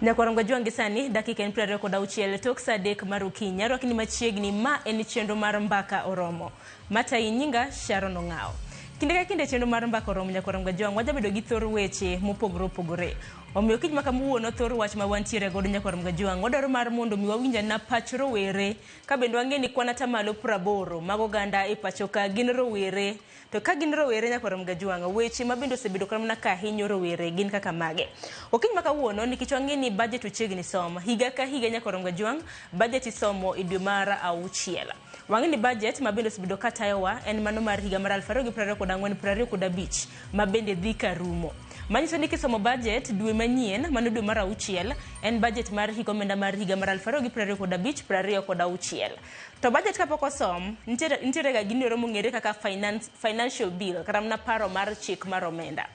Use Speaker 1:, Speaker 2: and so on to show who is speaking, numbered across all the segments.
Speaker 1: Nyakwaronga juangi sani dakika en 26 tok saa 3 mar okinyi. Arwaki ni machiegni ma en chenro mar mbaka oromo. Mata inyinga Sharon Ong'ao. Kinde ka kinde chenro mar mbaka oromo nyakwaronga juang wajabedo gi thor weche mopogore opogore. Omiyo kiny maka muono thor wach ma wantiere godo nyakwaronga juang wadwaro mar mondo mi wawinja na pach rowere ka bendo wang'eni kwan atamalo 80 mag oganda e pacho ka gin rowere. To ka gin rowere nyakwaronga juang weche mabendo osebedo kamna ka hinyo rowere gin kaka mage. Okiny maka wuono nikech wang'eni bajet ochiegni somo higa ka higa nyakwaronga juang bajet isomo e dwe mar 6. Wang'eni bajet mabendo osebedo katayowa en mano mar higa mar 2024-2025 mabende dhi ka rumo. Manyiso ni kisomo bajet dwe manyien mano dwe mar 6 en bajet mar higa omenda mar higa mar 2025-2026. To bajet kapok osom nitiere ga gino mong'ere kaka financial bill kata mana paro mar chik mar omenda.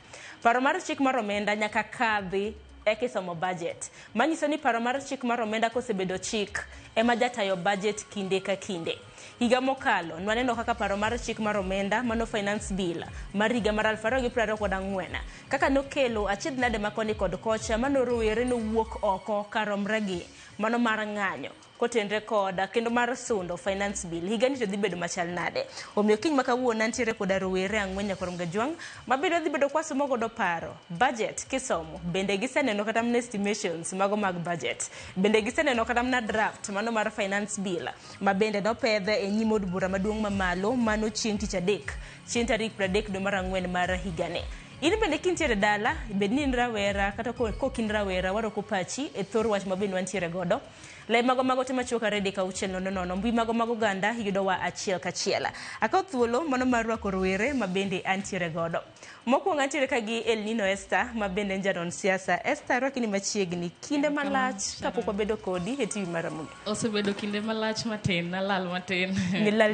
Speaker 1: Paro mar chik mar omenda nyaka kadhi kisomo bajet. Manyiso ni paro mar chik mar omenda kosebedo chik ema jatayo bajet kinde ka kinde. Higa mokalo nwaneno kaka paro mar chik mar omenda mano finance bill mar higa mar 2024 kaka nokelo achiedh nade makoni kod kocha mano rowere no wuok oko karomre gi mano mar ng'anyo kotenre koda kendo mar sundo finance bill higa ni to dhi bedo machal nade. Omiyo kiny maka wuona ntiere koda rowere ang'wen nyakwaronga juang mabedo dhi bedo kwasomo godo paro budget kisomo bende giseneno kata mna estimations mago mag budget bende giseneno kata mna draft mano mar finance bill mabende nopedhe e nyim od bura maduong' mamalo mano chieng' tich adek chieng' tarik 30 dwe mar 4 mar higani. In bende kintiere dala bed ni rawera kata kokin rawera waroko pachi e thor wach mabende wantiere godo. Le mago tema choka redi ka uchel nono mbi mago ganda yudo wa achiel kachiel. Akaw thuolo mano mar rwako rowere mabende antiere godo. Mokwongo antiere ka gi El Nino Esther mabende njanon siasa. Esther rwaki ni machiegni kinde malach kapok wabedo kodi e TV mar Ramogi.
Speaker 2: Osebedo kinde malach matin nalal matin.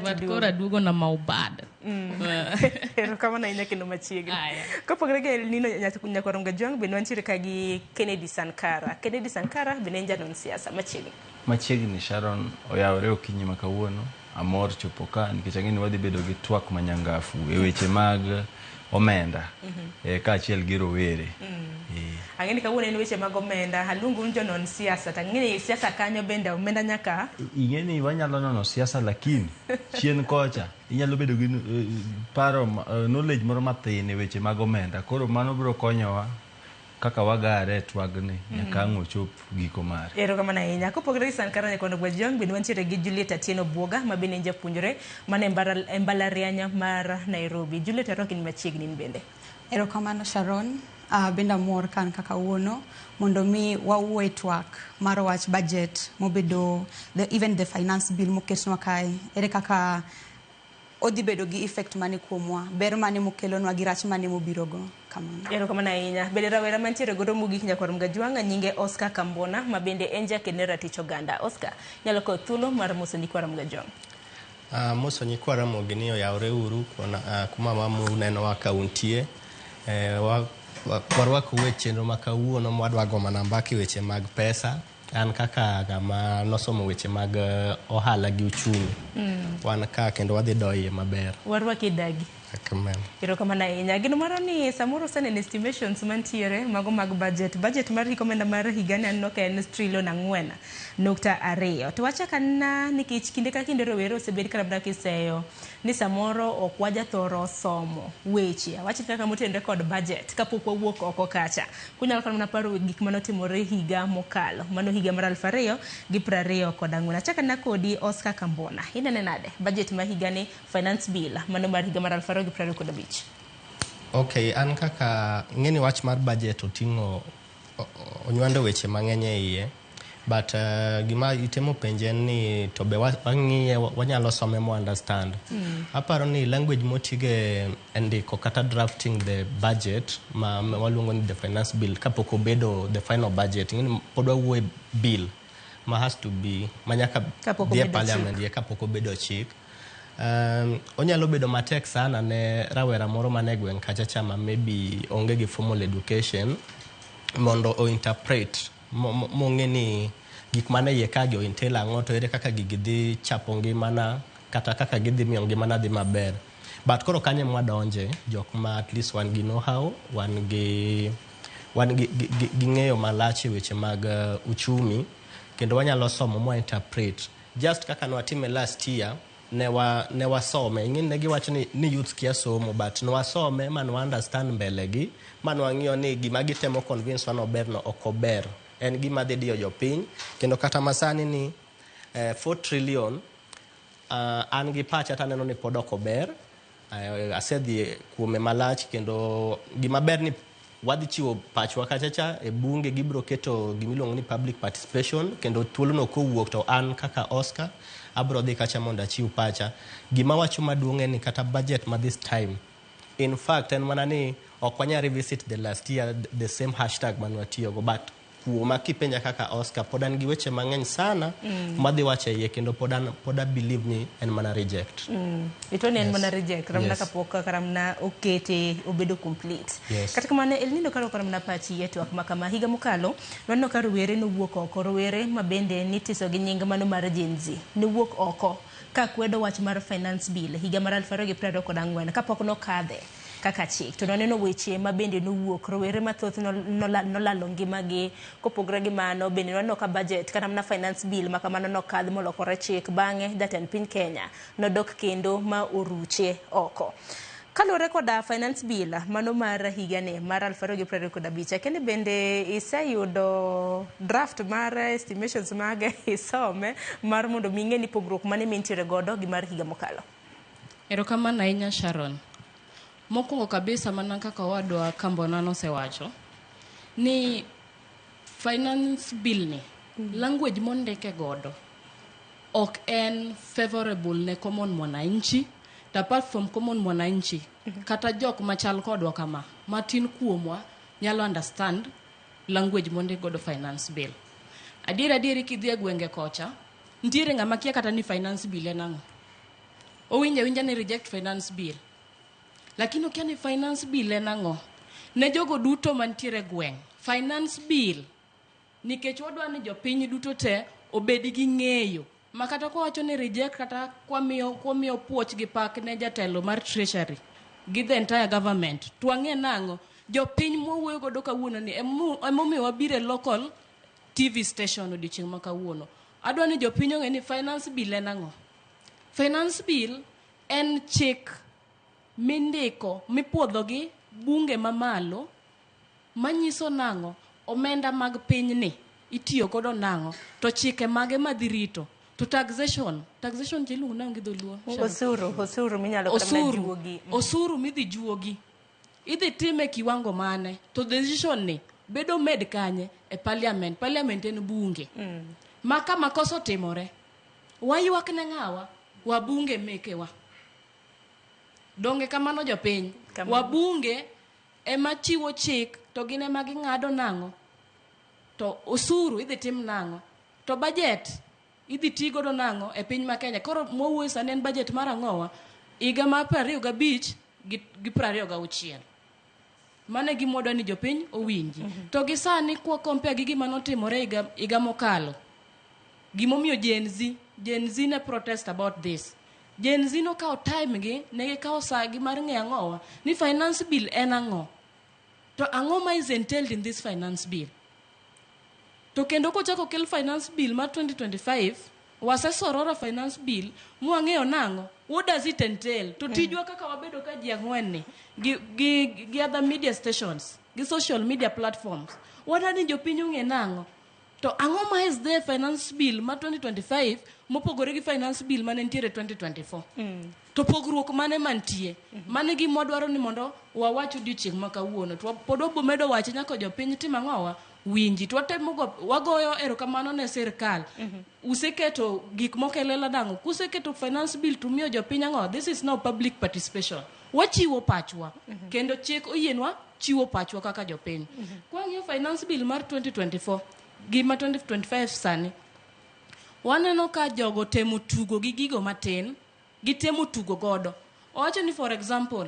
Speaker 1: But
Speaker 2: kora duogo na maubad.
Speaker 1: Ero kama na inya kendo machiegni. Kapok rege El Nino nyakwaronga juang bende wantiere ka gi Kennedy Sankara. Kennedy Sankara bende njanon siasa
Speaker 3: machiegni Sharon oyawore okinyi makawuono amor chopo ka nikech ang'eni wadhi bedo gi twak manyangafu e weche mag omenda ka achiel gi rowere.
Speaker 1: Ang'eni kawuono en weche mag omenda halungu njonon siasa tang'eni siasa kanyo bende omenda nyaka
Speaker 3: ing'eni wanyalo nono siasa lakini chien kocha inyalo bedo gi paro knowledge moro mathin e weche mag omenda koro mano biro konyowa kaka wagare twagni nyaka ang'o chop giko mare.
Speaker 1: Ero kama na inya kopogre gi Sankara nyakwaronga juang bende wantiere gi Juliet Atieno Buoga mabende japuonjre mane mbalariany mar Nairobi. Juliet arwaki ni machiegni bende.
Speaker 4: Ero kama Sharon benda mor kan kaka uono mondo mi wawuo twak mar wach budget mobedo even the finance bill moketnwa kae ere kaka odhi bedo gi effect mane kuomwa ber mane mokelonwa gi rach mane mobirogo kamano.
Speaker 1: Ero kama na inya bende rawera mantiere godo mogik nyakwaronga juang nyinge Oscar Kambona mabende enja kenera tich oganda. Oscar nyalo ko thuolo mar moso nyakwaronga juang.
Speaker 5: Moso nyakwaronga ni oyawre uru kuma mamu neno wa kauntie warwako weche no makawuono mwadwa goma namba ki weche mag pesa an kaka gama nosomo weche mag ohala gi uchumi wan ka kendo wadhi doye maber
Speaker 1: warwaki dagi.
Speaker 5: Amen.
Speaker 1: Ero kama na inya gino maro ni samoro sene estimations mantiere mago mag budget mar higa omenda mar higani anno ka en $1.2 to wacha kana nikech kinde ka kinde rowere osebed karabda kiseyo ni samoro ok waja thoro somo weche wacha kaka motenre kod budget kapok wawuok oko kacha kunyalo kana paro gik manotimore higa mokalo mano higa mar 2024 achaka na kodi Oscar Kambona inene nade budget ma higani finance bill mano mar higa mar 2025.
Speaker 5: Okay, an kaka ng'eni wach mar budget oting'o onywando weche mang'eny e iye but gima itemo penje ni to be wang'iye wanyalo some mo understand. Aparo ni language motige ndiko kata drafting the budget ma waluongo ni the finance bill kapok obedo the final budget ng'eni pod wawuoye bill ma has to be manyaka dhie parliament ye kapok obedo chik. Onyalo bedo matek sana ne rawera moro mane gweng' kacha chama maybe onge gi formal education mondo o interpret mong'eni gik mane ye ka go intel ang'o to ere kaka gigidhi chapo ngimana kata kaka gidhi miyo ngimana dhi maber but koro kanye mwadonje jok ma at least wan gi know how wan gi wan gi ng'eyo malach e weche mag uchumi kendo wanyalo somo mo interpret just kaka nwatime last year ne wasome ing'in ne giwacho ni youth kia somo but nwasome man wa understand mbele gi man wang'iyo ni gima gitemo convince wan ober no okober en gima dhi diyo jopiny kendo kata masani ni 4 trillion an gi pacha taneno ni pod okober asedhi kuome malach kendo gima ber ni wadhi chiwo pachwa kachacha e bunge gibro keto gimiluongo ni public participation kendo thuolo no kowuok to an kaka Oscar abro dhi kacha mondo achiw pacha gima wacho maduong' ni kata budget ma this time in fact en mana ni ok wanya revisit the last year the same hashtag manwatiyo go but kuoma kipenja kaka Oscar podan gi weche mang'eny sana madhi wache iye kendo poda believe ni en mana reject
Speaker 1: itoni en mana reject ramna kapoka karamna okete obedo complete kata kamane elnindo karo karamna pachi yetu kama higa mukalo wanno ka Rawere no wuok oko Rawere mabende nitiso gi nying mano mar Gen Z no wuok oko ka kwedo wach mar finance bill higa mar 2024 kapok no kadhe kaka chik to noneno weche mabende nowuok Rawere mathoth nolalo ngimagi kopogre gi mano bende noneno ka budget kana mana finance bill makamano nokadh molokore chik bang'e jatend piny Kenya nodok kendo ma oruche oko kalore koda finance bill mano mar higane mar 2025 kende bende iseyudo draft mar estimations mage isome mar mondo ming'e ni pogruok mane mintiere godo gi mar higa mokalo.
Speaker 2: Erokamano ahinya Sharon. Mokwongo kabisa mana kaka wadwa Kambona nosewacho ni finance bill ni language mondike godo ok en favorable ne common mwananchi apart from common mwananchi kata jok machal kodwa kama matin kuomwa nyalo understand language mondike godo finance bill adieri kidhi gwenge kocha ntiere ng'ama kia kata ni finance bill en ang'o winja ni reject finance bill lakini okia ni finance bill en ang'o ne jogo duto mantiere gweng finance bill nikech wadwa ni jopiny duto te obed gi ng'eyo makata kwa wacho ni reject kata kwamiyo puoch gi pak ne jatelo mar treasury gi the entire government twang'e nang'o jopiny mwuoyo godo kawuono ni emomiyo wabire local TV station odiochieng' ma kawuono adwa ni jopiny ong'e ni finance bill en ang'o. Finance bill en chik mindiko mipuodho gi bunge mamalo manyiso nang'o omenda mag piny ni itiyo godo nang'o to chike mage madhirito to taxation jiluongo nang'o gi dholuo
Speaker 1: osuru minyalo kata juogi
Speaker 2: osuru midhi juogi idhi time kiwango mane to decision ni bedo med kanye e parliament en bunge maka makoso timore wayuak ne ng'awa wabunge mekewa donge kamano jopiny wabunge ema chiwo chik to gine magi ng'ado nang'o to osuru idhi tim nang'o to budget idhi ti godo nang'o e piny ma Kenya koro mwowuoyo sani en budget mar ang'owa higa mar 25 gi 26 mane gimodwa ni jopiny owinji to gi sani kwa compare gi gima notimore higa mokalo gimomiyo Gen Z ne protest about this Gen Z no kao time gi ne kao saa gi mar ng'e ang'owa ni finance bill en ang'o to ang'o ma is entailed in this finance bill to kendo ko chako kel finance bill mar 2025 wasesorora finance bill mwang'eyo nang'o what does it entail to tijwa kaka wabedo ka ji ang'wen ni gi other media stations gi social media platforms wadani jopiny ong'e nang'o to ang'o ma is there finance bill mar 2025 mopogore gi finance bill mane ntiere 2024 to pogruok mane mantie mane gi modwaro ni mondo wawach odiochieng' ma kawuono to pod obomedo wache nyaka jopiny tim ang'owa winji to wagoyo erokamano ne sirkal useketo gik mokelela nang'o kuseketo finance bill to miyo jopiny ang'o this is now public participation wachiwo pachwa kendo chik oyienwa chiwo pachwa kaka jopiny kwang'iyo finance bill mar 2024 gi ma 2025 sani waneno ka jogo temo tugo gi gigo matin gitemo tugo godo owacho ni for example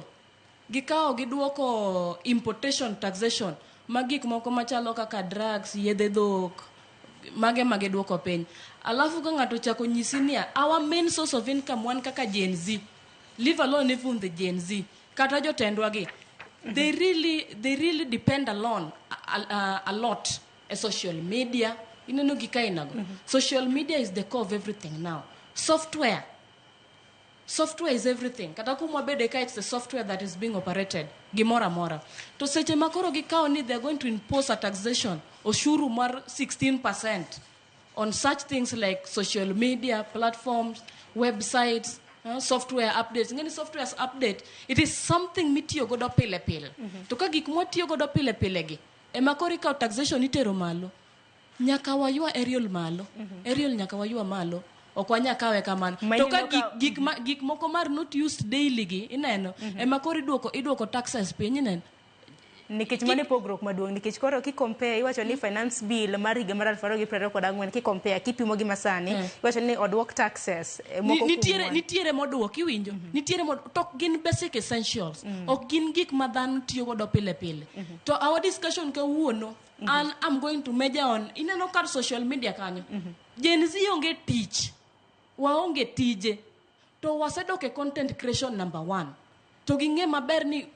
Speaker 2: gikao giduoko importation taxation magik moko machalo kaka drugs yedhe dhok mage duoko piny alafu ka ng'ato chako nyisi ni our main source of income wan kaka Gen Z leave alone even the Gen Z kata jotendwa gi they really depend alone a lot a social media ineno gikainago. Social media is the core of everything now. Software is everything. Kata kumwa bedeka, it's the software that is being operated. Gimora mora. To seche makoro gikao ni they're going to impose a taxation oshuru mar 16% on such things like social media platforms, websites, software updates. Ngani software's update, it is something mitiyo godo pile pile. To ka gik matiyo godo pile pile gi e makori ka taxation itero malo. Nyaka wayua aerial malo. Aerial nyaka wayua malo. Okwanya kawe kamano. To ka gik moko mar not used daily gi ineno e makori iduoko taxes piny ineno.
Speaker 1: Nikech mane pogrok maduong' nikech koro ki compare iwacho ni finance bill mar higa mar 2024 ki compare kipimo gi masani iwacho ni odwok taxes moko
Speaker 2: nitiere modwok iwinjo nitiere to gin basic essentials ok gin gik ma dhano tiyo godo pile pile. To our discussion kawuono and I'm going to major on ineno kar social media kanyo Gen Z onge tich waonge tije to wasedoke content creation number 1 to ginge maber ni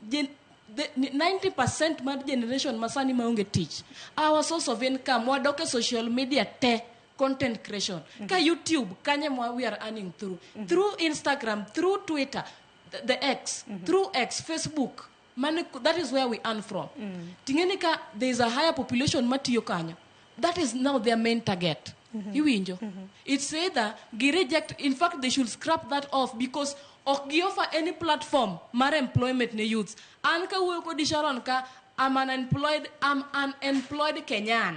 Speaker 2: 90% mar generation masani maonge tich. Our source of income wadoke social media te content creation. Ka YouTube kanye we are earning through Instagram, through Twitter, the X, through X, Facebook. That is where we earn from. Tingenika there is a higher population matiyo kanyo. That is now their main target. It's either reject. In fact, they should scrap that off because gi offer any platform mar employment ne youths. An ka wuyo ko di Sharon ka I'm unemployed Kenyan.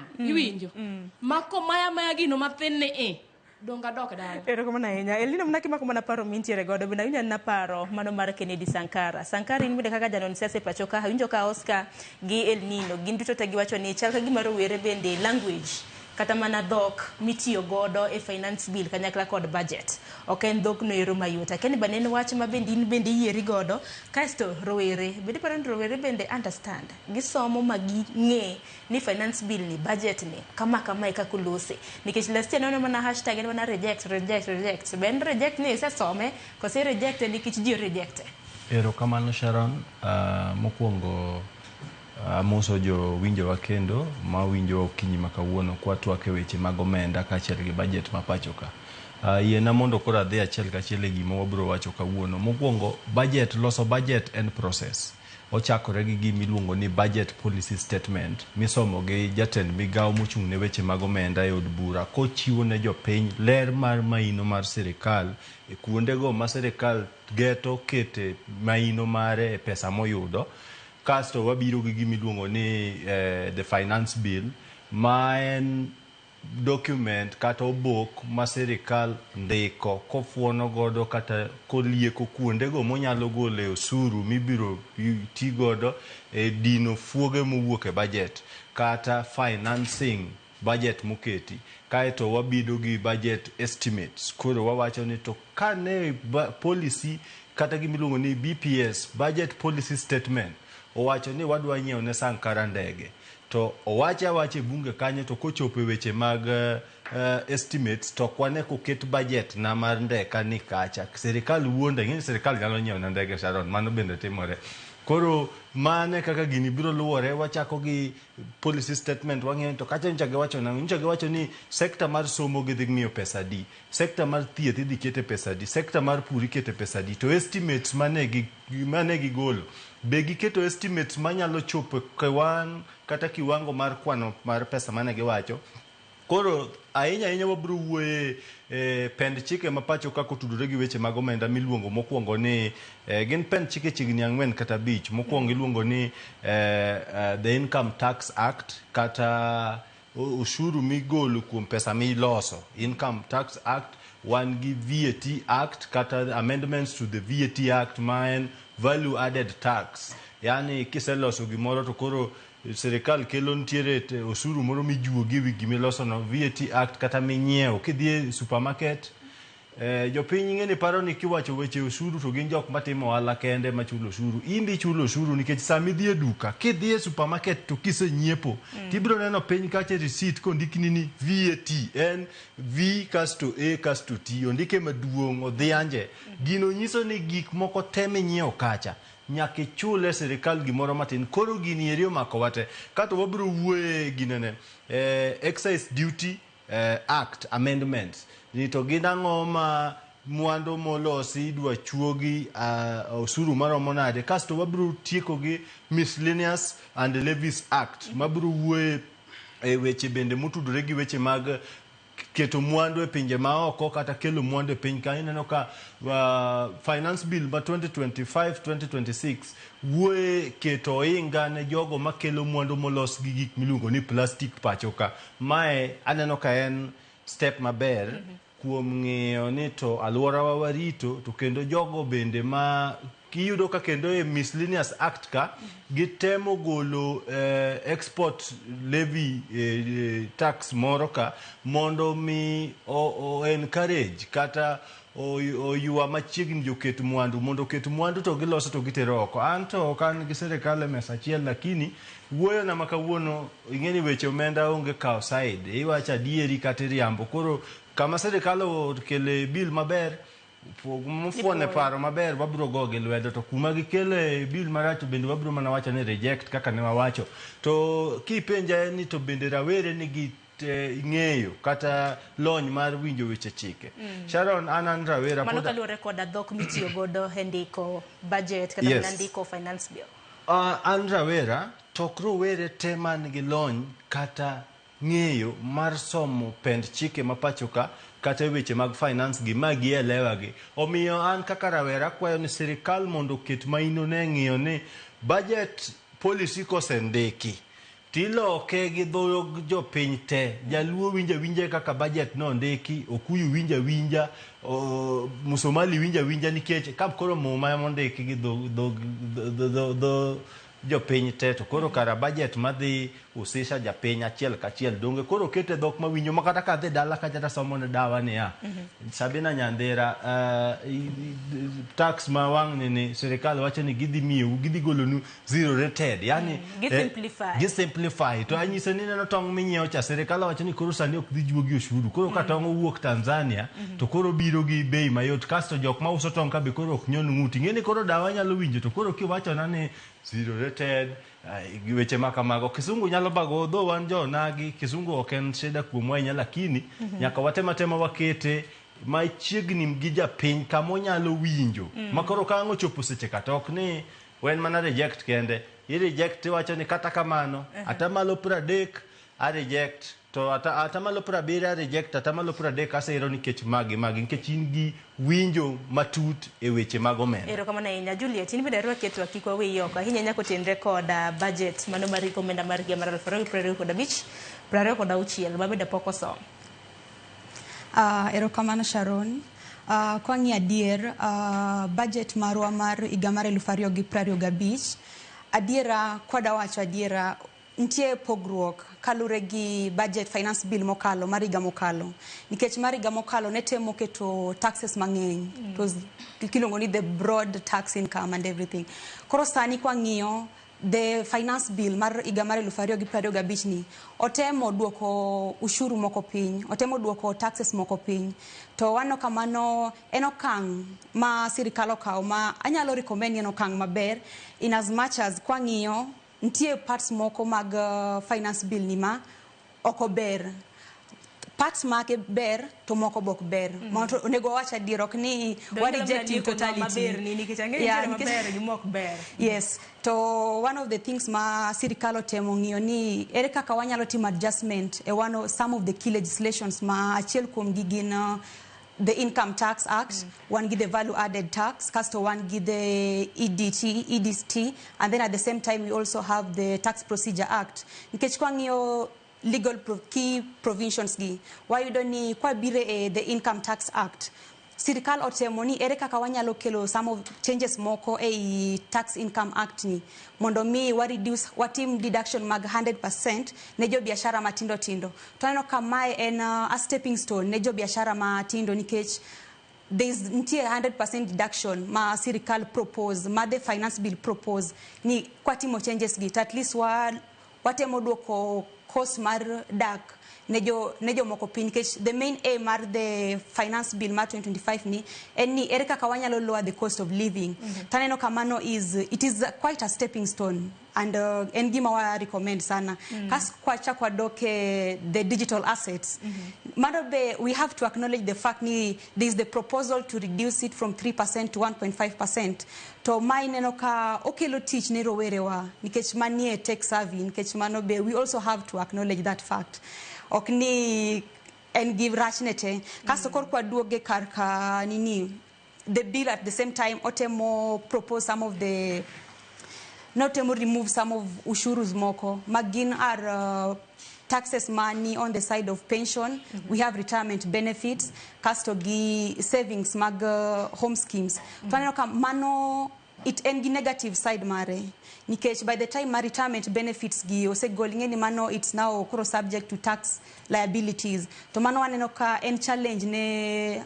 Speaker 2: Mako maya gino mathin ne donga dok dala.
Speaker 1: Ero kama nahinya. Elina mnaki mako mana paro mintiere godo bina winya na paro mano mar Kennedy Sankara. Sankara in mude kaka janon siasa pachoka winjo ka Oscar gi El Nino ginduto tagi wacho ni chal ka gima Rawere bende language kata mana dhok mitiyo godo e finance bill kanyakla kod budget. Ok en dhok no ero mayota. Keni banen wach ma bende yieri godo kasto Rawere bende parent Rawere bende understand. Gisomo magi nge ni finance bill ni budget ni kama ikakulose. Nikech last year mana hashtag en mana reject. Ben reject ni se some kose reject nikech ji reject.
Speaker 3: Ero kamano Sharon mokwongo amoso jo winjo wa kendo ma winjo kinyi makawuono kwa twake weche mag omenda kaachiel gi budget ma pachoka. Yiena mondo koro adhi achiel kachiel e gima wabiro wacho kawuono. Mokwongo loso budget en process. Ochakore gi gima iluongo ni budget policy statement misomo gi jatend migawo mochung' ne weche mag omenda e od bura kochiwo ne jopiny ler mar maino mar sirikal e kuondego ma sirikal geto kete maino mare e pesa moyudo. Kasto wabiro gi gima iluongo ni the finance bill ma en document kata obok ma sirikal ndiko kofuono godo kata kolieko kuondego monyalo gole osuru mibiro ti godo e dino fuoge mowuok e budget kata financing budget moketi. Kaeto wabido gi budget estimates. Koro wawacho ni to kane policy kata gima iluongo ni BPS budget policy statement owacho ni wadwa nyiewo ne Sankara ndege to owache e bunge kanyo to kochopo weche mag estimates to kwane koket budget na mar ndeka ni kacha sirikal wuonde ng'e sirikal nyalo nyiewo na ndege Sharon mano bende timore. Koro mane kaka gini biro luwore wachako gi policy statement wang'eyo to kacha nchage wacho ni sekta mar somo gi dhi ng'iyo pesa di, sekta mar thieth idhi kete pesa di, sekta mar pur ikete pesa di, to estimates mane gigolo be giketo estimates manyalo chopo kata kiwango mar kwano mar pesa mane giwacho. Koro ahinya wabiro wuoye pend chike ma pacho kako tudore gi weche mag omenda miluongo mokwongo ni gin pend chike chigni 4 kata 5. Mokwongo iluongo ni the Income Tax Act kata ushuru migolo kuom pesa miloso, Income Tax Act. Wan gi VAT Act kata amendments to the VAT Act ma en value added tax, yani kiseloso gimoro to koro sirikal kelo ntiere osuru moro mijuo gi wi gimiloso no, VAT Act kata minyiewo kidhi supermarket. Jopiny ng'eni paro ni kiwacho weche osuru to gin jok matimo ohala kende machulo osuru. Imbi chulo osuru nikech sami dhi e duka kidhi e supermarket to kisenyiepo tibiro neno piny kache receipt kondikni ni VAT en V kasto A kasto T ondike maduong' odhianje. Gino nyiso ni gik moko teme nyiewo kacha nyaka chule sirikal gimoro matin. Koro gini eri omako wate. Kato wabiro wuoye ginene. Excise Duty Act Amendments. Nito ginang'o ma mwandu molosi idwa chuogi osuru maromo nade. Kasto wabiro tieko gi Miscellaneous and Levies Act. Mabiro wuoye weche bende motudore gi weche mag keto mwandu e pinje maoko kata kelo mwandu e piny ka. Ineno ka finance bill ma 2025-2026 wuoye keto ohinga ne jogo makelo mwandu molos gi gik miluongo ni plastic pacho ka. Mae aneno ka en step maber kuom ng'iyo ni to alworawa warito, to kendo jogo bende ma kiyudo ka kendo e Miscellaneous Act ka gitemo golo export levy tax moro ka mondo mi encourage kata oyua machiegni joket mwandu mondo ket mwandu to giloso to gitero oko. Anto kan gi sirikal mesa achiel, lakini wuoyo na makawuono ing'eni weche omenda onge kao side, iwacho adieri kata riambo. Koro kama sirikal okele bill maber, mufuone paro maber, wabiro goge lwedo, to kuma gikele bill marach bende wabiro mana wacho ni reject kaka ne wawacho. To kipenja ni to bende rawere nigi ng'eyo kata lony mar winjo weche chike. Sharon, an rawera
Speaker 1: mano kaluwore koda dhok mitiyo godo e ndiko budget kata ndiko finance bill.
Speaker 3: An rawera tok rowere te man gi lony kata ng'eyo mar somo pend chike mapacho ka kata weche mag finance gi magi elewa gi. Omiyo an kaka rawera kwayo ni sirikal mondo ket maino ne ng'iyo ni budget policy kosendiki tiloke gi dhog jopiny te. Jaluo winja kaka budget no ndiki, Okuyu winja, Musomali winja nikech kap koro muma mondiki gi dhog jopiny te, to koro kara budget madhi usisha japiny achiel kachiel donge koro kete dhok mawinjo makata kadhi dala kata somo ne dawa ni ya. Sabina Nyandera tax ma wang ni sirikal wacho ni gidhi miyo gidhi golonu zero rated, yani gisimplify to anyisa ni neno tong minyiewo cha sirikal wacho ni koro sani ok dhi juogi oshuru. Koro ka tong owuok Tanzania to koro biro gi bei mayot, kasto jok ma uso tong ka be koro ok nyon ng'uti. Ng'eni koro dawa nyalo winjo, to koro kiwacho na ni zero rated weche makamago. Kisungu nyalo bago dho wan jonagi, kisungu ok en shida kuomwa ahinya, lakini nyaka watema wakete machiegni gi japiny kama onyalo winjo makoro ka ang' ochopo seche kata ok ni wen mana reject kende. I reject wacho ni kata kamano atamalo 30 a reject, to atamalo 70 a reject, atamalo 30 asero nikech magi nikech in gi winjo matut e weche mag omenda.
Speaker 1: Erokamano ahinya Juliet, in bende rwaketwa kik wawiyi oko ahinya nyako tenre koda budget mano mar omenda mar higa mar 2025-2026 mabende pok osom.
Speaker 4: Erokamano Sharon. Kwa ng'i adier budget marwa mar higa mar 2025 adiera kwada wacho adiera ntie pogruok kalure gi budget finance bill mokalo mar higa mokalo, nikech mar higa mokalo ne temo keto taxes mang'eny. It was kilongo ni the broad tax income and everything. Koro sani kwa ng'iyo the finance bill mar higa mar 2025 ni otemo duoko ushuru moko piny, otemo duoko taxes moko piny, to wano kamano en okang' ma sirikal okawo ma anyalo recommend en okang' maber in as much as kwa ng'iyo ntie parts moko mag finance bill ni ma oko ber, parts make ber to moko bok ber. Mondo onego wacha adier ok ni wa reject in totality. Yes, to one of the things ma sirikal otemo ng'iyo ni ere kaka wanyalo timo adjustment e some of the key legislations ma achiel kuom gi gin the Income Tax Act, one give the Value Added Tax, casto one give the EDT, and then at the same time we also have the Tax Procedure Act. Nikech kwa ng'iyo legal key provisions gi, why you don't need kwa bire the Income Tax Act. Sirikal otemo ni ere kaka wanyalo kelo some of changes moko e Tax Income Act ni mondo mi wa reduce watim deduction mag 100% ne jo biashara matindo tindo. Tunaona kama en a stepping stone ne jo biashara matindo nikech there's ntie 100% deduction ma sirikal propose, ma the finance bill propose ni kwa timo changes gi at least watemo duoko cost mar dak nejo moko piny nikech the main aim mar the finance bill mar 2025 ni en ni ere kaka wanyalo lower the cost of living. Taneno kamano it is quite a stepping stone and en gima wa recommend sana. Kas kwacha kwa doke the digital assets. Madobe, we have to acknowledge the fact ni there is the proposal to reduce it from 3% to 1.5%. To maineno ka okelo teach ne Rawere wa nikech manie tech savvy nikech manobe we also have to acknowledge that fact. Okni and give rachnete kaso kor kwa duoge karka nini the bill at the same time otemo propose some of the notemo remove some of ushurus moko magin are taxes money on the side of pension. We have retirement benefits kasto gi savings mag home schemes. Tuaneno ka mano it engi negative side mare nikech by the time my retirement benefits gi osegolingeni ni mano it's now koro subject to tax liabilities to mano waneno ka en challenge ne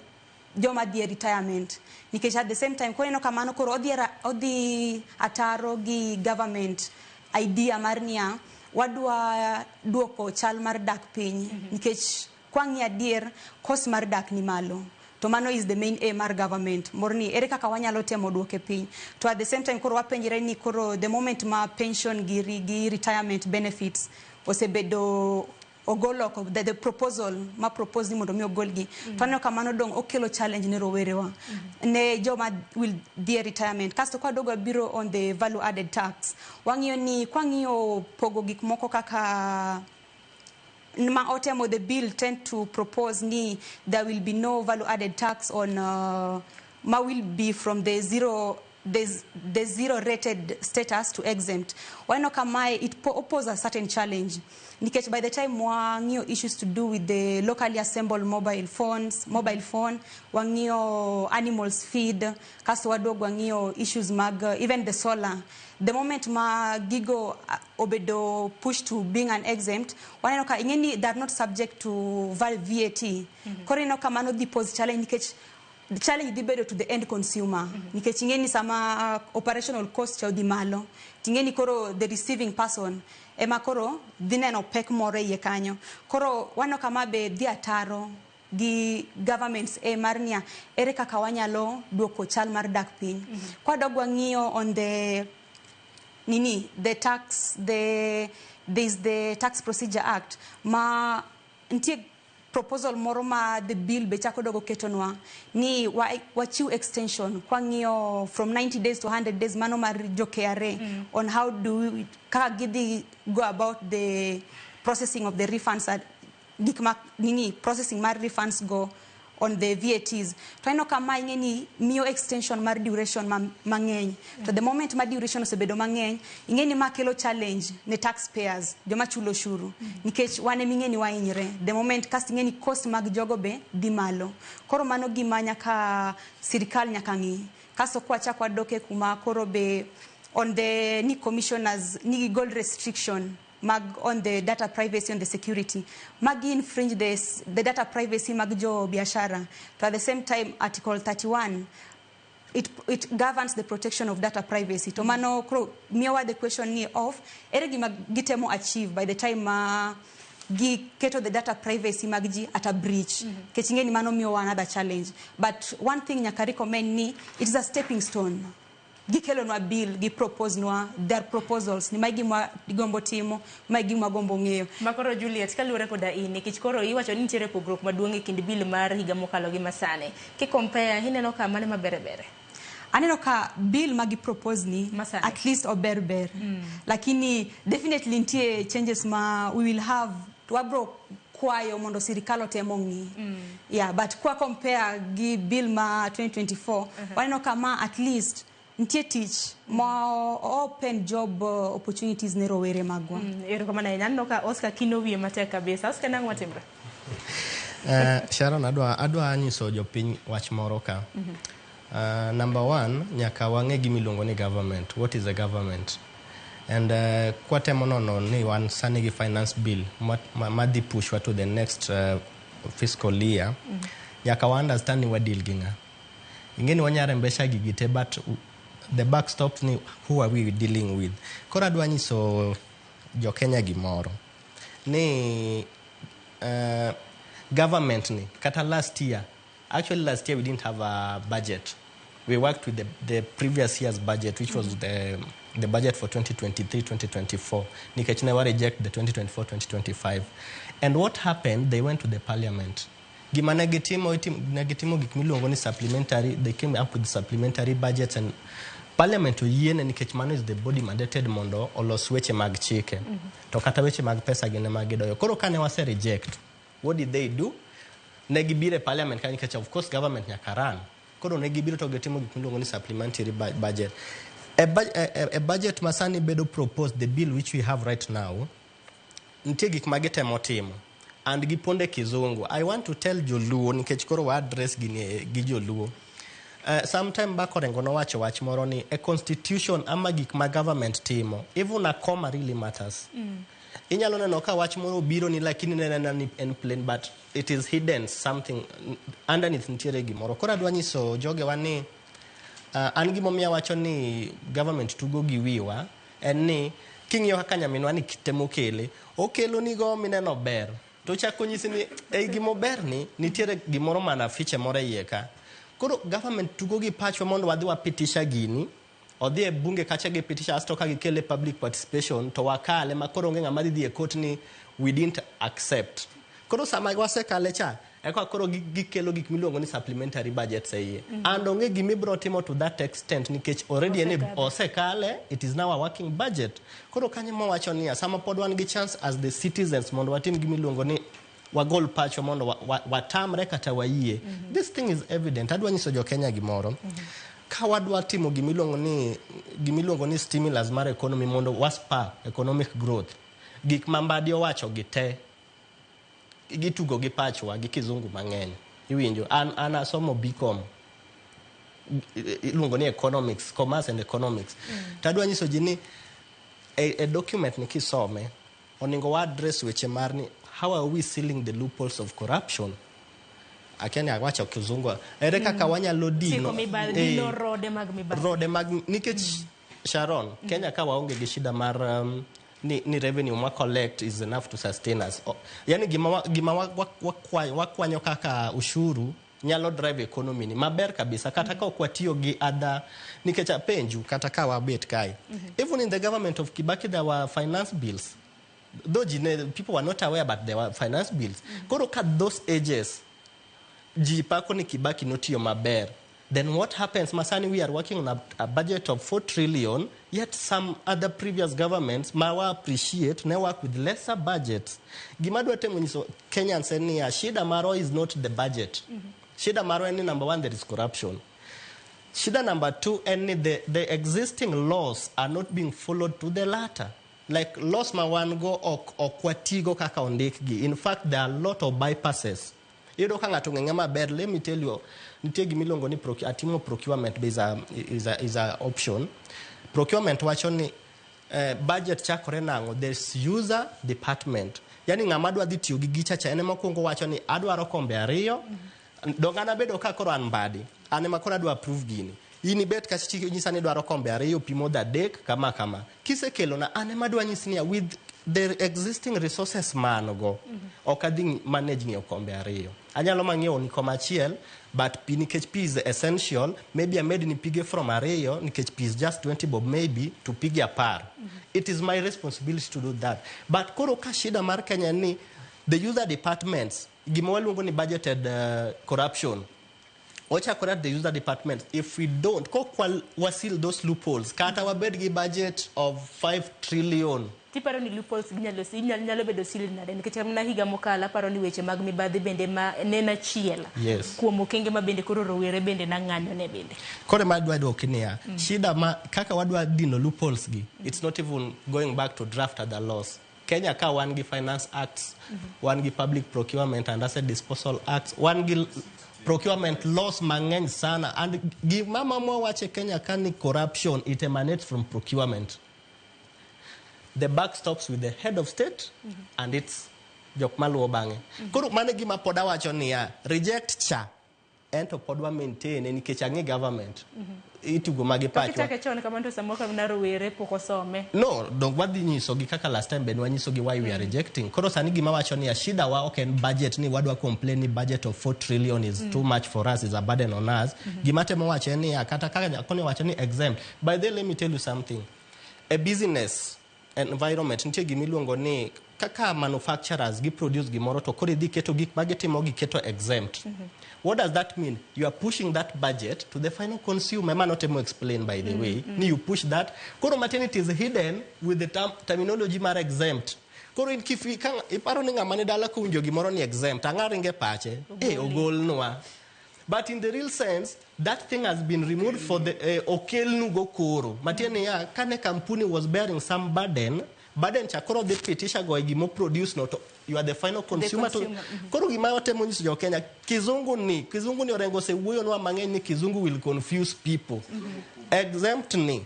Speaker 4: joma die retirement nikech at the same time koneno ka mano koro odi ataro gi government idea mar nia wadwa duoko chal mar dak piny nikech kwangi adier cost mar dak ni malo. To mano is the main aim mar government. Morni ere kaka wanyalo temo duoke piny. To at the same time koro wapenjire ni koro the moment ma pension gi retirement benefits osebedo ogolo the proposal ma propose ni mondo mi ogolgi. Tano kamano dong okelo challenge ne Rawere wa. Ne joma will their retirement. Kasto kwa dogo biro on the value added tax. Wangio ni kwangio pogo gik moko kaka ma otemo the bill tend to propose ni there will be no value added tax on ma will be from the zero rated status to exempt. Wano kama it oppose a certain challenge nikech by the time wangio issues to do with the locally assembled mobile phone wangio animals feed kaso wadogo wangio issues mag even the solar. The moment ma gigo obedo push to being an exempt, waneno ka ingeni they are not subject to VAT. Korino kamano di pose challenge nikech the challenge di bedo to the end consumer. Nikech ingeni sama operational cost cha di malo. Tingeni koro the receiving person ema koro dineno pek more ye kanyo. Koro wano kama be di ataro gi governments marnia ere kaka wanyalo duoko chal mar dak piny. Kwa dogwa ngio on the the Tax Procedure Act ma ntie proposal moro ma the bill be chako dogo ketonwa ni wachiu extension kwa ngio from 90 days to 100 days mano mar jo KRA on how do we go about the processing of the refunds at processing mar refunds go on the VATs. Tuano kama ingeni mio extension mar duration mangeny. To the moment ma duration osebedo mangeny, ingeni makelo challenge ne taxpayers, joma chulo shuru. Nikech wane mingeni wainyre. The moment cast ingeni cost mag jogo be di malo. Koro mano gima nyaka sirikal nyaka ngi. Kaso kwacha kwa doke kuma koro be on the ni commissioners ni gold restriction mag on the data privacy and the security mag infringe the data privacy mag jo biashara. To at the same time article 31 it governs the protection of data privacy. To mano miwa the question ni of eregi magitemo achieve by the time gi keto the data privacy magji at a breach. Kechingeni mano miwa another challenge, but one thing nyaka recommend ni it is a stepping stone. Gikelo nwa bill gi propose nwa their proposals ni maigi mwa gombo timo maigi mwa gombo ng'eyo.
Speaker 1: Makoro Juliet kalure koda ini kich koro iwacho ni nitiere pogruok maduong' e kind bill mar higa mokalo gi masane ki compare hineno ka mane mabere
Speaker 4: aneno ka bill magi propose ni
Speaker 1: masane. At
Speaker 4: least oberber lakini definitely ntie changes ma we will have wabro kwayo mondo sirikalo temo ngi yeah, but kwa compare gi bill ma 2024 waneno kama at least ntie teach more open job opportunities ne Rawere magwa.
Speaker 1: Ero kama na nyanno ka Oscar kino wiye matek kabisa. Oscar nango watimre.
Speaker 5: Sharon adwa nyiso jopiny wach moro ka. Number one, nyaka wang'e gimiluongo ni government. What is a government? And kwa temo nono ni wan sani gi finance bill madhi pushwa to the next fiscal year. Nyaka wa understand ni wa deal ginga. Ingeni wanyare mbesha gigite, but the backstop ni who are we dealing with. Kora adwa nyiso jo Kenya gimoro. ni government ni kata last year we didn't have a budget. We worked with the previous year's budget, which was the budget for 2023-2024. Nikech never reject the 2024-2025. And what happened? They went to the parliament. Gima negetimo gik miluongo ni supplementary. They came up with supplementary budgets, and parliament oyiene nikech mano is the body mandated mondo olos weche mag chike. To kata weche mag pesa gine magidoyo. Koro kane wase reject, what did they do? Negibire parliament ka nikech of course government nyaka run. Koro negibiro to getimo gik miluongo ni supplementary budget. A budget masani bedo proposed, the bill which we have right now, nitie gik magitemo timo. And giponde kizungu. I want to tell Joluo, nikech koro wa address gi Joluo. Sometime back orengo no wacho wach moro ni a constitution ama gik ma government timo, even a comma really matters. Inyalo neno ka wach moro biro ni lakini nena ni en plain, but it is hidden something underneath ntiere gimoro. Koro adwa nyiso joge wani an gimomiya wacho ni government tugo gi wiwa en ni king'iyo kaka nyaminwa ni kitemo kele okelo ni go mineno ber to chako nyisi ni ei gimo ber ni nitiere gimoro mana fiche moro iye ka. Koro government tugo gi pachwa mondo wadhi wapitisha gini, odhi e bunge kacha gi pitisha asto ka gikele public participation to wakale makoro onge ng'ama dhi e court ni we didn't accept. Koro sama wasekale cha eko koro gikelo gik miluongo ni supplementary budgets e iye. And onge gimibro timo to that extent nikech already ene osekale, it is now a working budget. Koro kanye mo wacho ni sama pod wan gi chance as the citizens mondo watim gimiluongo ni wagol pacho mondo watamre kata wayie. This thing is evident. Adwa nyiso jo Kenya gimoro. Ka wadwa timo gimiluongo ni stimulus mar economy mondo waspa economic growth. Gik mambadi owacho gite gitugo gi pachwa gi kizungu mang'eny. Iwinjo an asomo BCom. Iluongo ni economics, commerce and economics. Tadwa nyiso ji ni a document ni kisome oningo wa address weche mar ni how are we sealing the loopholes of corruption. Akeni awacho kizungu ere kaka wanyalo dino rode mag nikech Sharon Kenya ka waonge gi shida mar ni revenue ma collect is enough to sustain us. Yani gima wakwanyo kaka ushuru nyalo drive economy ni maber kabisa kata ka okwatiyo gi ada nikech penju kata ka wabet kai. Even in the government of Kibaki there were finance bills. Though people were not aware but there were finance bills. Koro cut those ages. Jipako ni Kibaki notiyo maber. Then what happens? Masani, we are working on a budget of 4 trillion, yet some other previous governments mawa appreciate, now work with lesser budgets. Gimadwa temo niso Kenyans ni shida maro is not the budget. Shida maro ni number 1, there is corruption. Shida number 2, the existing laws are not being followed to the latter. Like laws mawango okwatigo kaka ondikgi. In fact, there are a lot of bypasses. Ido kanga tungengama ber, let me tell you, nitegi milongo ni atimo procurement is a option. Procurement wacho ni budget chakore nango, there's user department. Yani ngamadu adhi tiyo gi gicha cha ene mokwongo wacho ni adwaro kombe ariyo, dongana bedo ka koro anbadi, ane makoro adwa approve gini. Ini bet kachichi nyisa ni dwaro kombe ariyo pimo da dek kama. Kise kelo na ane madwa nyisini with the existing resources manogo okadhi manage ni okombe ariyo. Anyalo mang'eyo ni komachiel but nikech P is essential, maybe I made ni pige from ariyo nikech P is just 20 bob maybe to pige apar. It is my responsibility to do that. But koro ka shida mar Kenya ni the user departments gimwaluongo ni budgeted corruption. Ocha correct the user departments. If we don't wasil those loopholes kata wabed gi budget of 5 trillion
Speaker 1: tiparo ni loopholes nyalo bedo sili na den nikech na higa mokala paro ni weche mag mibadhi bende ma nena chiela kuom okenge ma bende koro rowere bende na ng'anyo ne bende
Speaker 5: kore madwa dokinia shida ma kaka wadwa dino loopholes gi it's not even going back to draft other laws. Kenya ka wan gi finance acts, wan gi public procurement and asset disposal acts, wan gi procurement laws mang'eny sana, and gimama mwa wache Kenya kani corruption it emanates from procurement. The buck stops with the head of state and it's jok maluo bange. Koro mane gima poda wacho niya reject cha ento podwa maintain nikech ang'e government itugo magi Pach
Speaker 1: kichake chon kamano to samoro na Rawere pok osome.
Speaker 5: No, don't wadhi nyisogi kaka last time ben wanyisogi why we are rejecting. Koro sani gima wacho ni shida wa ok en budget ni wadwa complain ni budget of 4 trillion is too much for us, is a burden on us. Gima temo wacho ni kata kaka koni wacho ni exempt. By the way, let me tell you something. A business environment nitie gimiluongo ni kaka manufacturers gi produce gimoro to koro idhi keto gik magitimo giketo exempt. What does that mean? You are pushing that budget to the final consumer. I'm not able to explain, by the way. You push that. Koro maternity is hidden with the terminology mar exempt. Koro iparo ni ng'ama ne dala kunjo gimoro ni exempt. Ang'aringe pache. Ogol noa. But in the real sense, that thing has been removed for the okel nugo koro. Matieni ya kane kampuni was bearing some burden chakoro the petition go gimo produce not you are the final consumer. Koro gima yote monyiso jo Kenya kizungu ni orengo se wuyo no mang'eny ni kizungu will confuse people. Exempt ni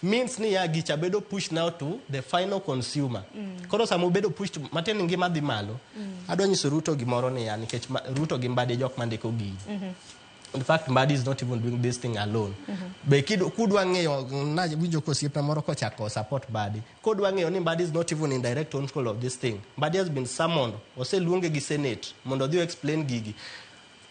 Speaker 5: means ni ya gicha bedo push now to the final consumer. Koro samo bedo push mateni ngima dhi malo. Adwa nyiso Ruto gimoro ni ya nikech Ruto gi Mbadi jok mandiko gi. In fact, Mbadi is not even doing this thing alone. Be kudwa ng'eyo na winjo ko siepna moro ko chako support Mbadi. Kudwa ng'eyo ni Mbadi is not even in direct control of this thing. Mbadi has been summoned oseluonge gi Senate mondo dhi explain gigi.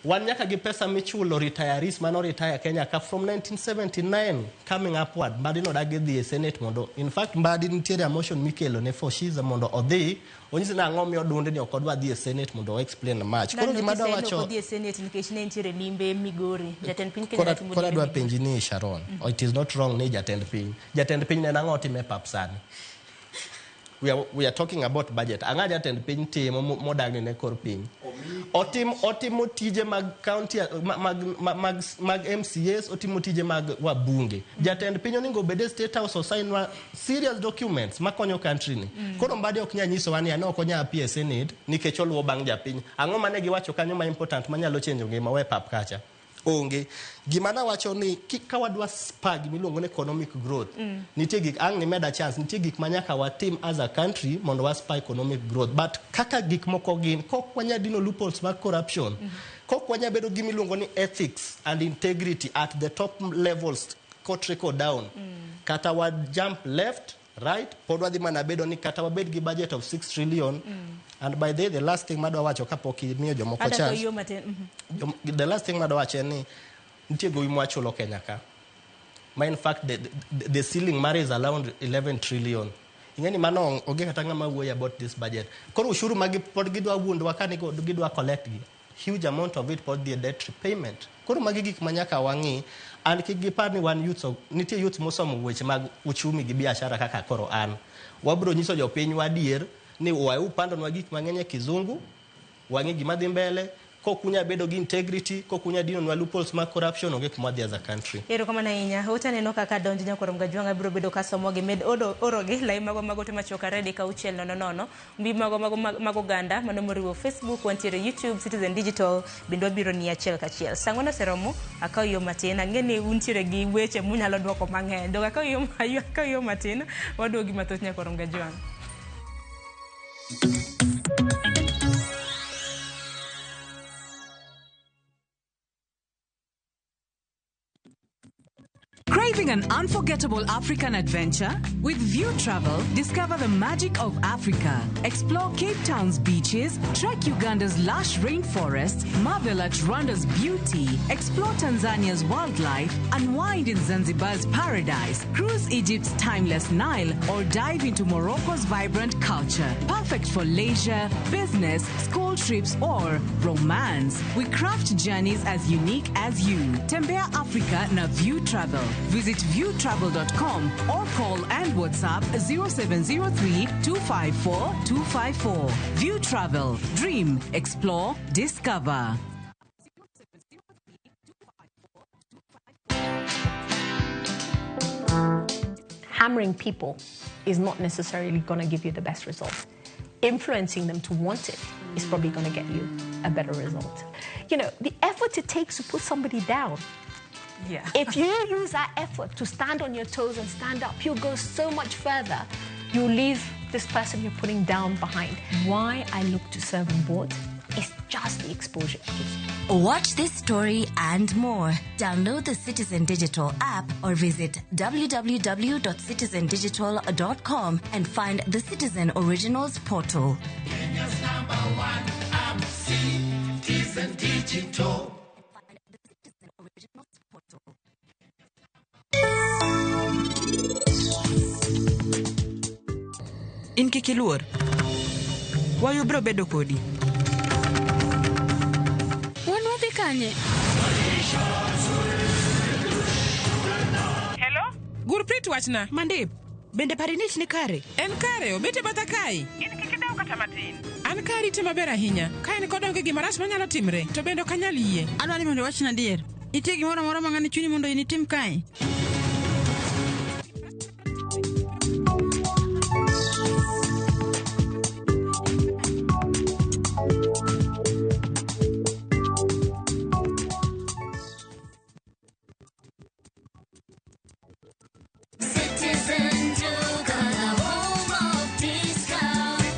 Speaker 5: Wan nyaka gi pesa michulo retirees mano retire Kenya ka from 1979 coming upward. Mbadi no dagi dhi Senate mondo. In fact, Mbadi nitiere a motion mikelo ne for Shiza mondo odhi onyisi na ng'o miyo dunde ni okodwa dhi Senate mondo explain match. Koro gima dwa wacho
Speaker 1: dhi Senate nikech ne nitiere limbe Migori. Jatend piny Kenya timo.
Speaker 5: Kora dwa penji ni Sharon. It is not wrong ni jatend piny. Jatend piny ne nang'o time pap sani. We are talking about budget. Anga jatend piny timo modagni ne kor piny. Otimo tije mag county mag MCAs, otimo tije mag wabunge. Jatend piny oningo bede state house osign wa serious documents makonyo country ni. Koro Mbadi ok nya nyiso wani ano okonya apie Senate nikech oluwo bang' japiny. Ang'o mane giwacho kanyo ma important manyalo chenjo ngima we pap kacha. Onge gima na wacho ni ka wadwa spag miluongo ni economic growth nitie gik ang' ni meda chance nitie gik manyaka watim as a country mondo wa spag economic growth, but kaka gik moko gin kok wanya dino loopholes mag corruption, kok wanya bedo gi miluongo ni ethics and integrity at the top levels trickle down, kata wa jump left right pod wadhi mana bedo ni kata wabed gi budget of 6 trillion. And by the last thing madwa wacho kapok imiyo jomoko chance. The last thing madwa wacho ni nitie gowi mwachulo Kenya ka. In fact the ceiling mare is around 11 trillion. Ingeni mano oge kata ng'ama wuoyo about this budget. Koro ushuru magi pod gidwa wuondwa kani gidwa collect gi. Huge amount of it pod the debt repayment. Koro magi gik manyaka wang'i and kigipar ni wan youth nitie youth mosomo weche mag uchumi gi biashara kaka koro an. Wabro nyiso jopiny wadier ni upando nwa gik mang'eny kizungu wang'i gima dhi mbele kokunya bedo gi integrity kokunya dino nwa loopholes ma corruption onge kuma dhi as a country.
Speaker 1: Ero kama na inya utaneno kaka donji nyakoro mgajwanga biro bedo kasomo gi med oroge lai mago tema choka ready ka uchel nono mbi mago ganda mano moriwo Facebook, wantiere YouTube, Citizen Digital bindo biro ni achiel kachiel. Sang'ono seromo akaw yo matin ang'eni untiere gi weche munyalo dwoko mang'eny ndo akaw yo matin waduogi mathoth nyakoro mgajwanga.
Speaker 6: Craving an unforgettable African adventure? With View Travel, discover the magic of Africa. Explore Cape Town's beaches, trek Uganda's lush rainforests, marvel at Rwanda's beauty, explore Tanzania's wildlife, unwind in Zanzibar's paradise, cruise Egypt's timeless Nile, or dive into Morocco's vibrant culture. Perfect for leisure, business, school trips, or romance. We craft journeys as unique as you. Tembea Africa na View Travel. Visit viewtravel.com or call and WhatsApp 0703-254-254. View Travel. Dream, explore, discover.
Speaker 7: Hammering people is not necessarily going to give you the best result. Influencing them to want it is probably going to get you a better result. You know, the effort it takes to put somebody down.
Speaker 1: Yeah.
Speaker 7: If you use that effort to stand on your toes and stand up, you'll go so much further. You'll leave this person you're putting down behind. Why I look to serve on board It's just the exposure it gives you.
Speaker 8: Watch this story and more. Download the Citizen Digital app or visit www.citizendigital.com and find the Citizen Originals portal.
Speaker 9: Kenya's #1 app, Citizen Digital.
Speaker 8: Find the Citizen Originals portal.
Speaker 10: In kik iluor. Wayu bro bedo kodi.
Speaker 11: Wan wadhi kanye?
Speaker 12: Hello?
Speaker 10: Gurprit wachna. Mandip. Bende parinich ni kare? En kare, obete batha kai.
Speaker 12: In kik ideu kata matin.
Speaker 10: An kari te maber ahinya. Ka en kodonge gima rach manyalo timre, to bende ok anyal yie.
Speaker 11: Adwa ni mondo wachna adier. Nitie gimoro amora ma ng'ani chuni mondo initim kae.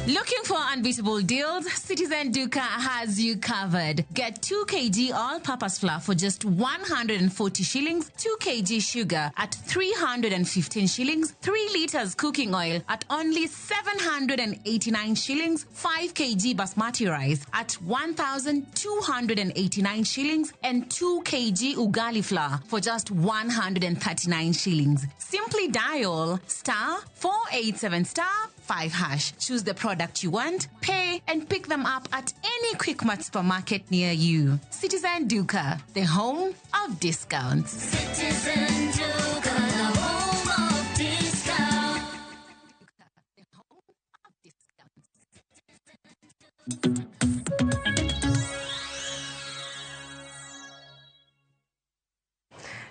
Speaker 6: Looking for unbeatable deals? Citizen Duka has you covered. Get 2 kg all-purpose flour for just 140 shillings, 2 kg sugar at 315 shillings, 3 liters cooking oil at only 789 shillings, 5 kg basmati rice at 1,289 shillings, and 2 kg ugali flour for just 139 shillings. Simply dial *487*5#. Choose the product you want, pay, and pick them up at any Quickmart supermarket near you. Citizen Duka, the home of discounts.
Speaker 9: Citizen Duka, the home of discounts.
Speaker 6: The home of discounts.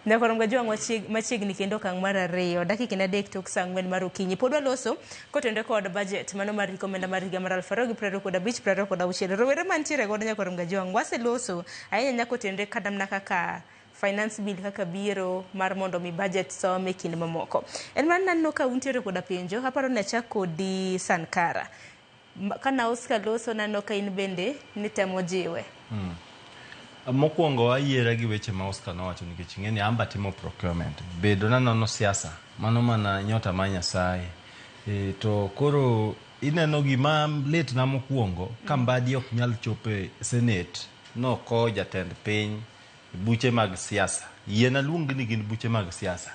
Speaker 1: Nyakorom gajwang machiegni kendo kang mar ariyo dakika na dek tok saa 4 mar okinyi pod waloso kotende kod budget mano mar rekomenda mar higa mar 2025-2026 rowere mantiere godo nyakorom gajwang waseloso ahinya nyakotende kadamna kaka finance bill kaka biro mar mondo mi budget some kinde mamoko en man nanno ka untiere koda penjo aparo na chako di Sankara kana Oscar loso nanno ka in bende nitemo jiwe
Speaker 3: Mokwongo ayiera gi weche ma Oscar nowacho nikech ng'eni amba timo procurement. Bedo na nono siasa, mano mana nyota ma Nyasaye. To koro ineno gima lit na mokwongo ka mbadi ok nyal chope Senate no ko jatend piny buche mag siasa. Yiena luong ni gin buche mag siasa.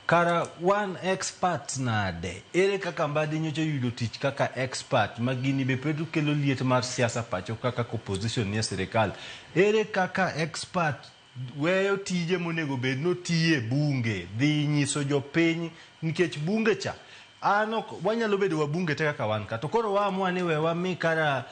Speaker 3: Kara one expert nade. Ere kaka mbadi nyocho yudo tich kaka expert magini be pedu kelo liet mar siasa pacho kaka opposition ni serikal. Ere kaka expert weyo tije monego bed no tiye bunge dhi nyiso jopiny nikech bunge cha ano wanyalo bedo wabunge te kaka wan ka to koro waamua ni we wami kara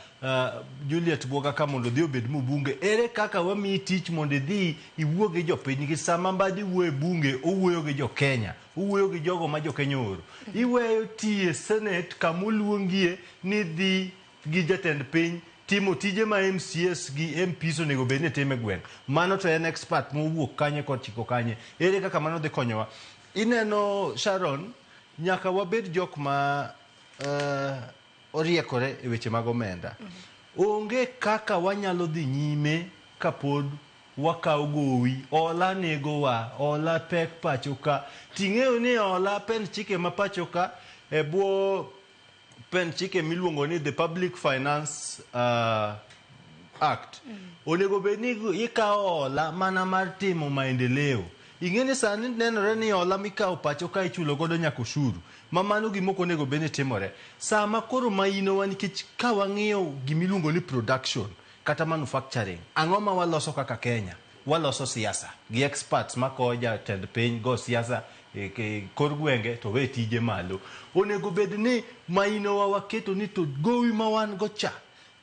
Speaker 3: Juliet Boga ka mondo dhi obed mu bunge ere kaka wami tich mondo dhi iwuo gi jopiny gi sama mbadi wuo bunge owuoyo gi jo Kenya owuoyo gi jogo ma jo Kenya oro iweyo tiye Senate kamuluongie ni dhi gi jatend piny timo tije ma MCS gi MPs onego bed ni time gweng mano to en expert mowuok kanye kod chiko kanye ere kaka mano dhi konyowa ineno Sharon nyaka wabed jok ma oriekore e weche mag omenda onge kaka wanyalo dhi nyime kapod wakaw gowi ola nego wa ola pek pacho ka ting'eyo ni ola pen chike ma pacho ka e bwo pen chike miluongo ni the Public Finance Act onego bed ni ikawo ola mana mar timo maendeleo ing'eni sani nenore ni ola mikawo pacho ka ichulo godo nyaka ushuru mamano gimoko onego bed ni timore sama koro mainowa nikech ka wang'iyo gimiluongo ni production kata manufacturing ang'o ma waloso kaka Kenya waloso siasa gi experts makowo jatend piny go siasa kor gwenge to we tije malo onego bed ni mainowa waketo ni to gowi ma wan go cha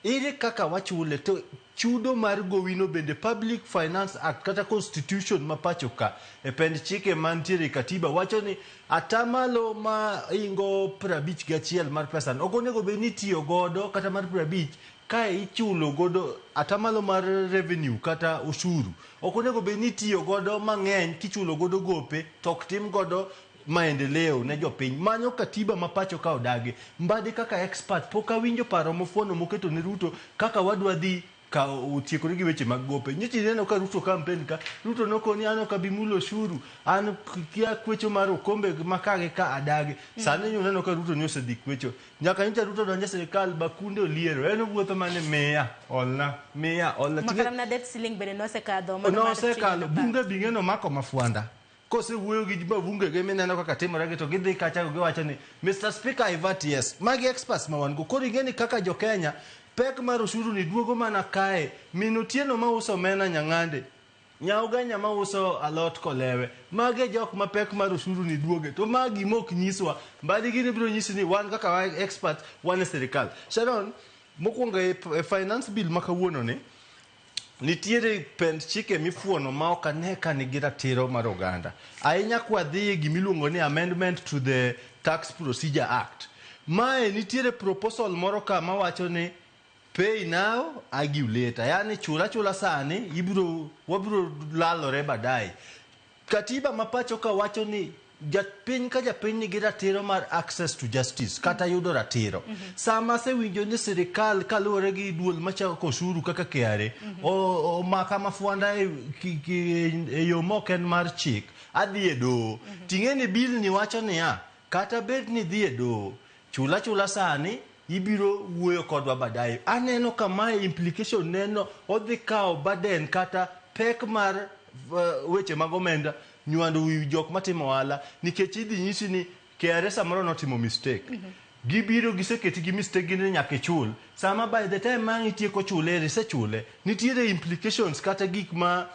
Speaker 3: ere kaka wachule to chudo mar gowino bende Public Finance Act kata Constitution ma pacho ka e pend chike mantiere katiba wacho ni atamalo ma ingo 51 mar pesa ogonego bed ni tiyo godo kata mar 50 ka ichulo godo atamalo mar revenue kata ushuru okonego bed ni tiyo godo mang'eny kichulo godo gope tok tim godo maendeleo ne jopiny manyo katiba mapacho ka odage mbadi kaka expert poka winjo paro mofuono moketo ne Ruto kaka wadwa dhi ka utiekore gi weche mag gope. Nyocha ineno ka Ruto campaign ka Ruto nokoni an ok abi mulo ushuru, an kia kwecho mar okombe makage ka adagi. Sani ineno ka Ruto osedhi kwecho. Nyaka nyocha Ruto donjo sirikal bakunde oliero. En wuotho mane meya olna.
Speaker 1: Makaramna debt ceiling bende nosekadho.
Speaker 3: Nosekalo bunge bingeno mako mafuanda. Kose wuoyo gi bunge ge mineno kaka timore to gidhi kacha giwacho ni Mr. Speaker I vote yes. Magi experts ma wan go. Koro ingeni kaka jo Kenya pek mar ushuru ni duogo mana kae. Minutieno ma uso mena Nyang'ande. Nyauganya ma uso alot kolewe. Mage jok ma pek mar ushuru ni duoge. To magi mok nyiswa. Mbadi gini biro nyisi ni wan kaka wa experts wan serikal. Sharon, mokwongo e finance bill makawuono ni nitiere pend chike mifuono ma ok ane ka nigi ratiro mar oganda. Ahinya kwa dhi gimiluongo ni amendment to the Tax Procedure Act. Mae nitiere proposal moro ka mawacho ni pay now, argue later. Yani chula sani, wabiro lalore badai. Katiba mapacho ka wacho ni japiny ka japiny nigi ratiro mar access to justice kata yudo ratiro. Sama sewinjo ni sirikal kaluwore gi duol machako ushuru kaka KRA maka mafuanda e yo moken mar chik adhi e doho. Ting'eni bill ni wacho niya kata bed ni dhi e doho chula sani ibiro wuoyo kodwa badai. Aneno kama implication neno odhi kawo burden kata pek mar weche mag omenda nyuando wi jok matimo ohala nikech idhi nyisi ni KRA samoro notimo mistake. Gibiro giseketi gi mistake gini nyaka chul. Sama by the time ma itieko chule risechule nitiere implications kata gik ma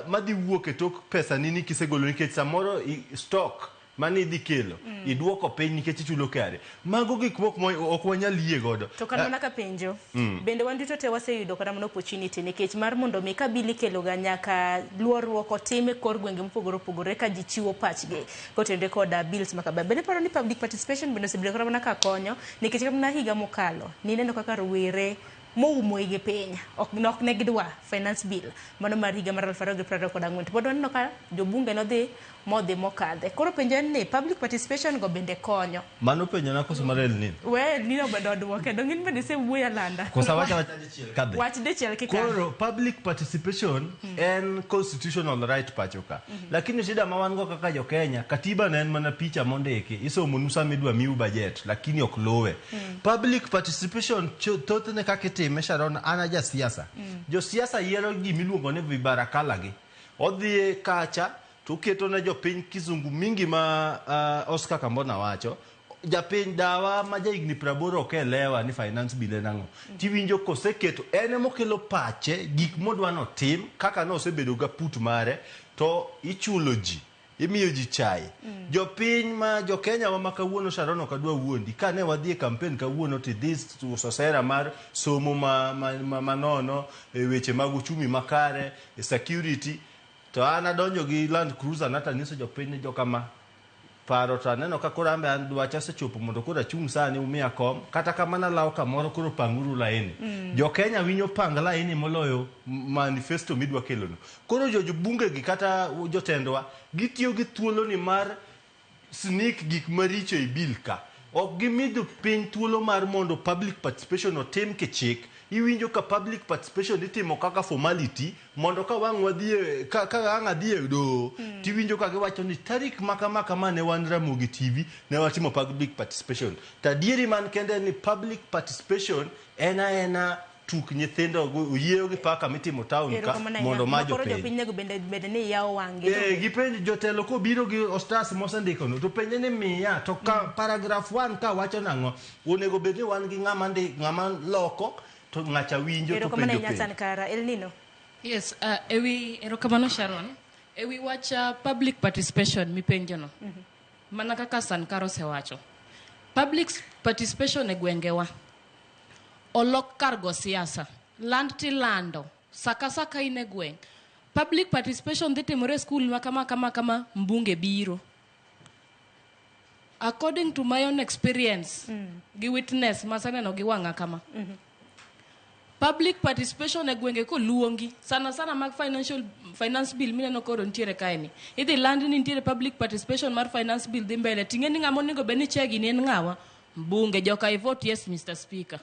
Speaker 3: madhi wuok e tok pesa nini kisegolo nikech samoro stock mani idhi kelo iduoko piny nikech ichulo KRA. Mago gik mok ok wanyal yie godo.
Speaker 1: To kana naka penjo bende wan duto te waseyudo kata mana opportunity nikech mar mondo mi ka bili kelo ga nyaka luorruok otime kor gwenge mopogore ka ji chiwo pachgi kotende koda bills makaba. Bende paro ni public participation bende osebiro kata mana ka konyo nikech kata mana higa mokalo nineno kaka Rawere moumo ige piny ok ne gidwa finance bill mano mar higa mar 2024 to pod waneno ka jobunge nodhi mokadhe. Koro penjo ni public participation go bende konyo.
Speaker 3: Mano penjo na koso mar El Nino.
Speaker 1: We Nino bende odwoke dong in bende se wuoya landa.
Speaker 3: Kosa wacha dichiel kadhe.
Speaker 1: Wach dichiel kika.
Speaker 3: Koro public participation en constitutional right pachoka. Lakini shida ma wan go kaka jo Kenya katiba na en mana picha mondiki isomo nusa midwa miu budget lakini ok lowe. Public participation thothne kaka itime Sharon ana ja siasa. Jo siasa yiero gimiluongo ni vibarakala gi. Odhi kacha tuketo na jopiny kizungu mingi ma Oscar Kambona wacho japiny dawa ma jaigni 80 okelewa ni finance bill enango tiwinjo koseketo ene mokelo pache gik modwa no tim kaka no osebedo ga put mare to ichulo ji imiyo ji chai jopiny ma jo Kenya wa makawuono Sharon kadwa wuondi kane wadhi e campaign kawuono to this sosera mar somo manono e weche mag uchumi makare security. To ana donjo gi Land Cruiser nata niso jopiny jo kama paro to aneno ka koro ambe an dwacha sechopo mondo koro achung sani umia kom kata kamana law kamoro koro panguru laini. Jo Kenya winyo pang laini moloyo manifesto midwa kelono. Koro bunge gi kata jotendwa gitiyo gi thuolo ni mar sneak gik maricho e bill ka. Ok gimido piny thuolo mar mondo public participation otim kichik. Iwinjo ka public participation itimo kaka formality mondo ka wang wadhie ka ang adhie do tiwinjo ka giwacho ni tarik maka mane wan Ramogi TV ne watimo public participation. Tadieri man kende ni public participation ena tuk nyithindo uyiewo gi paka mitimo town ka mondo majo
Speaker 1: piny. Koro jopiny nego bende ni yawo wange.
Speaker 3: Gipenjo jotelo ko biro gi ostas mosendiko no to penje ni miya to ka paragraph 1 ka wacho nango onego bed ni wan gi ng'ama loko to ngacha winjo to penjo
Speaker 1: penjo. Kara El Nino.
Speaker 2: Yes, ewi erokamano Sharon. Ewi wacha public participation mi penjo no. Mana kaka Sankaro sewacho. Public participation e gwengewa. Olok kargo siasa. Land ti lando. Saka ine gweng. Public participation dhi timore school ma kama mbunge biro. According to my own experience, gi witness masaneno gi wanga kama. Public participation e gwenge ko luongi sana mag finance bill mineno koro ntiere kaeni idhi land ni ntiere public participation mar finance bill dhi mbele ting'eni ng'ama onego bed ni chegi ni en ng'awa Bunge joka I vote yes Mr. Speaker.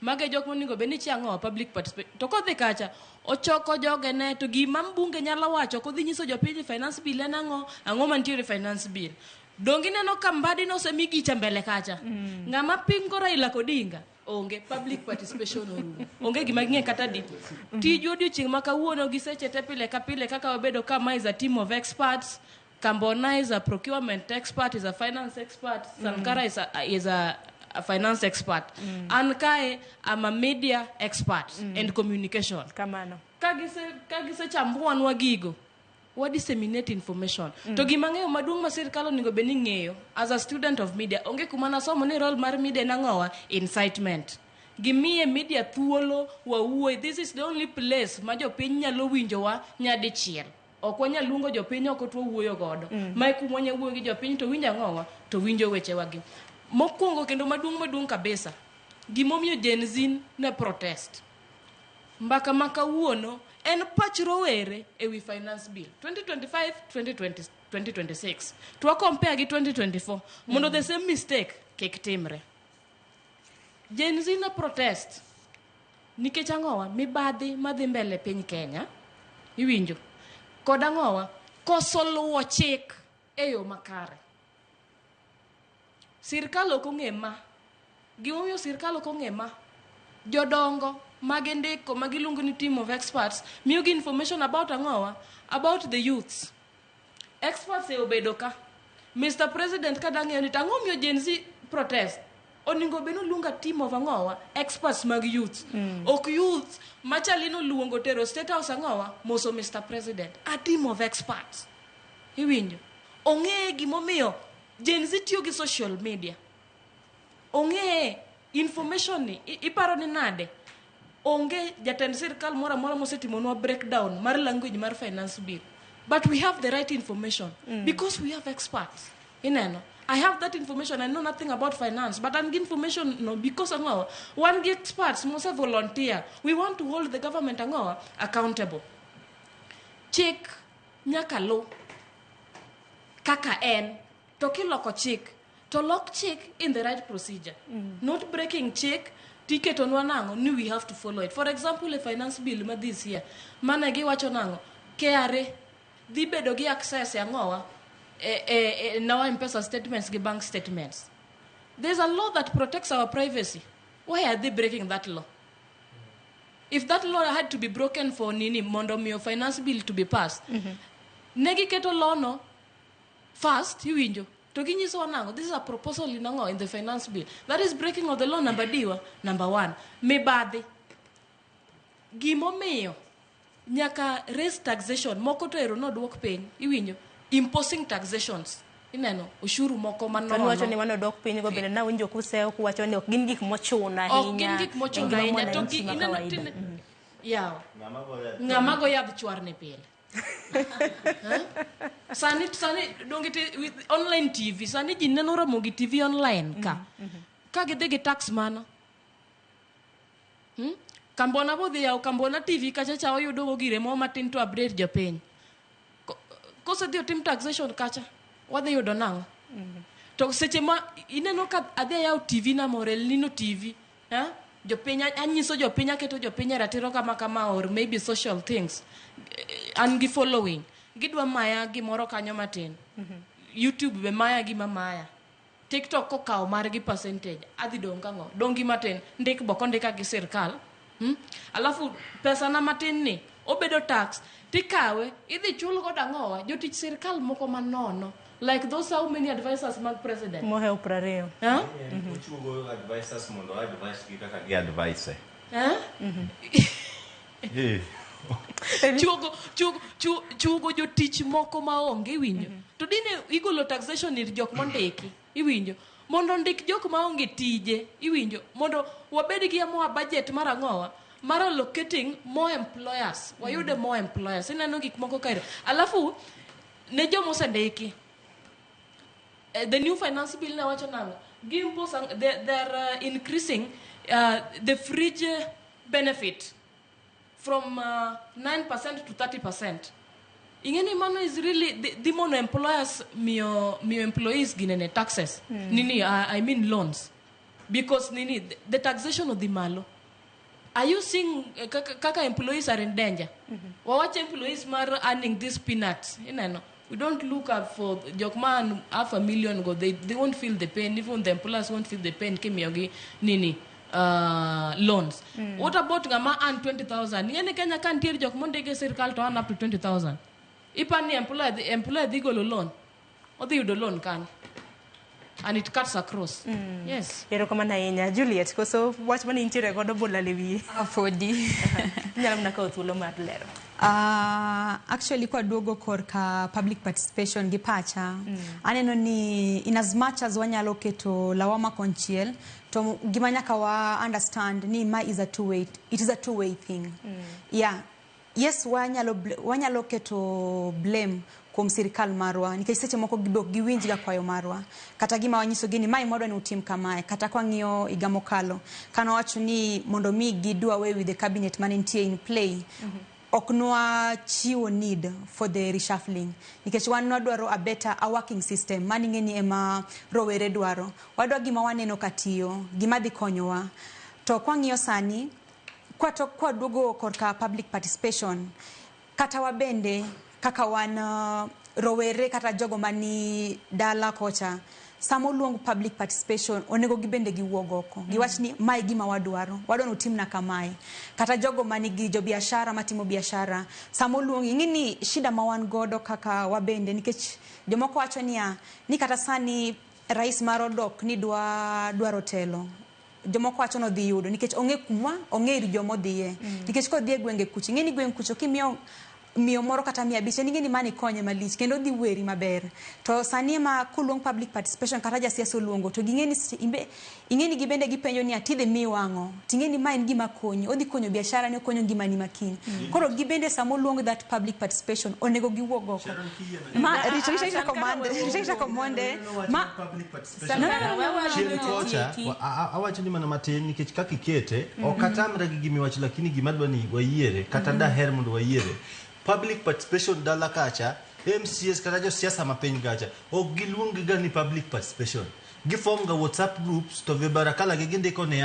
Speaker 2: Mage jok moningo beni chiango public participation. To kodhi kacha ochoko joge ne to gima mbunge nyalo wacho kodhi nyiso jopiny finance bill en ang'o mantiere finance bill. Dongi neno kambadi no semigi chambele kacha. Ngama pingo Raila Odinga onge public participation orumo. Onge gima ng'e kata di. Tij odiochieng' ma kawuono gi seche te pile ka pile kaka wabedo kama is a team of experts. Kambona is a procurement expert, is a finance expert. Sankara is a finance expert. Ankae, I'm a media expert and communication.
Speaker 1: Kamano.
Speaker 2: Kagise chambuan wagigo. What disseminate information. To gimang'eyo maduong' ma sirkal onego bed ni ng'eyo as a student of media. Onge kuma nasomo ni role mar media nang'owa incitement. Gimiye media thuolo wawuoye. This is the only place ma jopiny nyalo winjowa nyadichiel. Ok wanyal luongo jopiny oko to wuoyo godo. Mai kuma wanya wuoyo gi jopiny to winjo ang'owa to winjo weche wagi. Mokwongo kendo maduong' kabisa. Gimomiyo Gen Z ne protest. Mbaka makawuono en Pach Rawere ewi finance bill 2025-2026. To compare gi 2024 mondo the same mistake kik timre. Gen Z ne protest nikech ang'owa mibadhi madhi mbele piny Kenya. Iwinjo kod ang'owa koso luwo chik e yo makare. Sirkal ok ong'e ma. Gimomiyo sirkal ok ong'e ma. Jodongo magendeko magiluongo ni team of experts miyo gi information about ang'owa about the youths. Experts e obedo ka. Mr. President kadang'eyo ni tang'o miyo Gen Z protest. Oningo beno luonga team of ang'owa experts mag youth. Ok youth machalino luongo tero state house ang'owa moso Mr. President. A team of experts. Iwinjo. Ong'e gimomiyo Gen Z tiyo gi social media. Ong'e information ni iparo ni nade. Onge jatend sirkal mora mosetimonwa breakdown mar language mar finance bill. But we have the right information because we have experts. Ineno. I have that information. I know nothing about finance, but I'm getting information no because ang'owa one get experts must volunteer. We want to hold the government ang'owa accountable. Chik nyaka lo kaka en to kiloko chik to lock chik in the right procedure. Not breaking chik ticket on wanango ni we have to follow it. For example, a finance bill ma this year mana gi wacho nango KRA dhi bedo gi access ang'owa now M-Pesa statements gi bank statements. There's a law that protects our privacy. Why are they breaking that law? If that law had to be broken for nini mondo mio finance bill to be passed, negi keto law no first iwinjo to ginyiso wanango this is a proposal inango in the finance bill that is breaking of the law number 1. Mibadhi gimomiyo nyaka raise taxation moko to ero no dwok piny iwinjo imposing taxations ineno ushuru moko manono
Speaker 1: wacho ni wano dok piny go bende na winjo kuseo kuwacho ni ok gin gik mochuna hinya.
Speaker 2: Ok gin gik mochuna hinya to ineno tin yaw ngama go yadh chwar ne pile. Sani dongete with online TV sani ji neno Ramogi TV online ka gidhi gi tax mano. Kambona bodhi yaw Kambona TV kacha cha oyudo gire mo matin to update jopiny. Koso dio tim taxation kacha wadhi yudo nango. To seche ma ineno ka adhi yaw TV na Morel Nino TV jopiny anyiso jopiny aketo jopiny ratiro kama or maybe social things an gi following gidwa maya gimoro kanyo matin. YouTube be maya gi mamaya. TikTok ko kaw mar gi percentage adhi dongango dongi matin ndik boko ndika gi sirkal. Alafu pesa na matin ni obedo tax tikawe idhi chul go dang'owa jotich sirkal moko manono like those how many advisors mag president
Speaker 1: mohe uprareo
Speaker 3: chugo advisors mondo advice gi kaka gi advice
Speaker 2: chugo jotich moko maonge iwinjo to dine igolo taxation ir jok mondiki iwinjo mondo ndik jok maonge tije iwinjo mondo wabed gi amoa budget mar ang'owa mar allocating more employers wayude more employers ineno gik moko kaire alafu ne jomo osendiki the new finance bill na wacho nango gimpos they're increasing the fridge benefit from 9% to 30%. Ingeni mano is really the mono employers mio employees ginene taxes nini I mean loans because the taxation of the malo. Are you seeing kaka employees are in danger? Watch employees mar earning these peanuts. We don't look up for Jokman $500,000 go. They won't feel the pain. Even the employers won't feel the pain. Kimyogi nini loans. What about Gama and 20,000? Yene Kenya can't tell Jokmonde get circle to earn up to 20,000. Ipan the employer they go loan. Or they do loan can. And it cuts across. Yes.
Speaker 1: Yerokamana yenya Juliet koso watch man intire godo bola lewi.
Speaker 4: Afodi.
Speaker 1: Nyalam naka uthulo mar lero.
Speaker 4: Actually kwa dogo korka public participation gi pacha. Aneno ni in as much as wanyalo keto lawama konchiel to gimanyaka wa understand ni ma is a two-way. It is a two-way thing. Yeah. Yes, wanyalo keto blame kuom sirikal marwa nikech seche moko gibok giwinj ga kwayo marwa kata gima wanyiso gini mai modo ni utim kamae kata kwa ng'iyo igamo kalo kana wacho ni mondo mi gidu away with the cabinet man in play oknwa chiwo need for the reshuffling nikech wan dwaro a better a working system mani ngeni ema Rawere dwaro wadwa gima waneno katiyo gima dhi konyowa to kwa ng'iyo sani kwa duogo korka public participation kata wabende kaka wan Rawere kata jogo mani dala kocha samo luongo public participation onego gibende giwuogoko giwach ni mai gima wadwaro utimna kamae kata jogo mani gi jo biashara matimo biashara samo luongo ngini shida mawan godo kaka wabende nikech jomoko wacho ni kata sani rais marodok ni dwaro telo jomoko wacho no dhi yudo nikech onge kumwa onge iri jomo dhiye nikech ko dhie gwenge kuchi ngeni gweng kucho kimio moro kata 500 ngeni mani konye malich kendo dhi weri maber to sani ma kulung public participation kata jasiasa luongo to ingeni gibende gipenjo ni atidhe miwango tingeni ma en gima konyo odhi konyo biashara ni konyo ngima ni makini koro gibende samo luongo that public participation onego giwuogo ma risha commande ma
Speaker 3: public participation awacho ni mana matin nikech kaka ikete okatamra gi gimi wacho lakini gima dwani wayiere kata daher mondo wayiere public participation dala kacha MCS kata jo siasa mapeny gacha ok giluongi ga ni public participation giform ga WhatsApp groups to vebarakala gi gindiko ne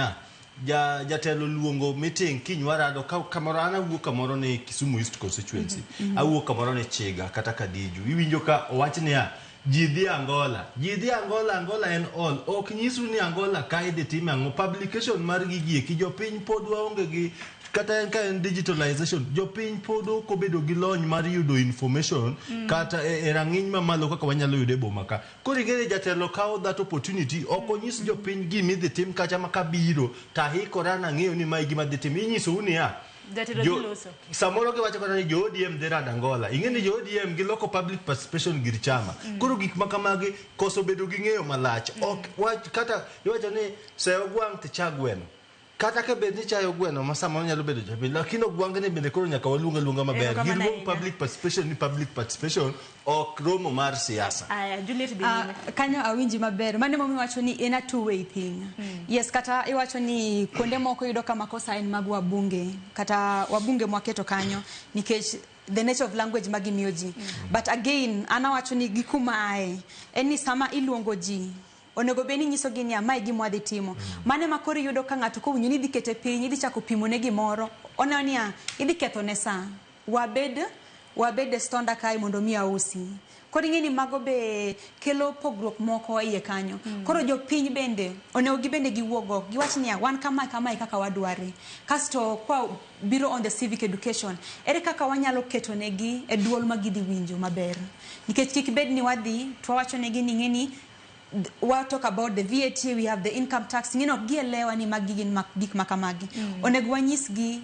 Speaker 3: jatelo luongo meeting kinywarado kamoro ana wuok kamoro ne Kisumu East constituency awuok kamoro ne Chega kata Kadiju iwinjo ka owach ne jidhi Angola en all ok nyisu ni Angola kaide time ango publication mar gigie ki jopiny pod waonge gi kata en digitalization jopiny podo ko bedo gi lony mar yudo information kata rang'iny mamalo kaka wanyalo yude boma ka koro igere jatelo kawo that opportunity oko nyis jopiny gimi dhi tim kacha makabiro tahikora na ng'eyo ni mai gima dhi tim inyiso unia samoro ke wacho ni jo ODM dhi rad Angola ing'eni jo ODM gi loko public participation gir chama koro gik makamagi koso bedo gi ng'eyo malach ok kata iwacho ni sayo gwang' tichagweno kata ke bedni chayo gweno masama nyalo bedo jabi lakini ogwangne bende koro nyaka walunga maber giluong public participation ok romo mar siasa
Speaker 1: aya Juliet Binime
Speaker 4: kanyo awinji maber mane momi wacho ni in a two-way thing yes kata iwacho ni kuonde moko yudo kama kosa en mag wabunge kata wabunge mwaketo kanyo nikech the nature of language magimioji but again ana wacho ni gikumae eni sama iluongo ji onego beni nyiso gini ya mai gimwa dhi timo mane makori yudo ka ng'ato ko winyo ni dhi kete piny idhi chako pimo ne gimoro oneonia idhi ketho ne sa wabed stonda kai mondo mi ausi koro ng'eni mago be kelo pogruok moko iye kanyo koro jo piny bende onego gibende giwuogo giwach ni wan kama kaka wadware kasto kwa biro on the civic education ere kaka wanyalo keto negi e duol magidhi winjo maber nikech kik bed ni wadhi twawacho negi ni ng'eni we'll talk about the VAT, we have the income tax, gielewa ni magigin gik makamagi. Onego wanyis gi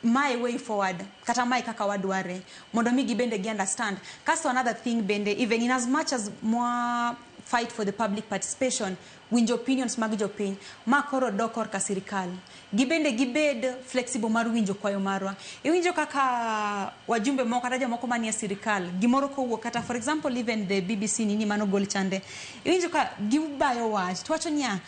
Speaker 4: my way forward, kata mai kaka wadware, mondo mi gibende gi understand. Kaso another thing bende, even in as much as more fight for the public participation, winjo opinions mag jopiny, makoro dokor ka sirikal. Gibed flexible mar winjo kwayo marwa. Iwinjo kaka wajumbe moko kata jomoko manie sirikal, gimoro ko wuok kata for example even the BBC nini mano gol chande. Iwinjo ka gibayo wach, twacho nia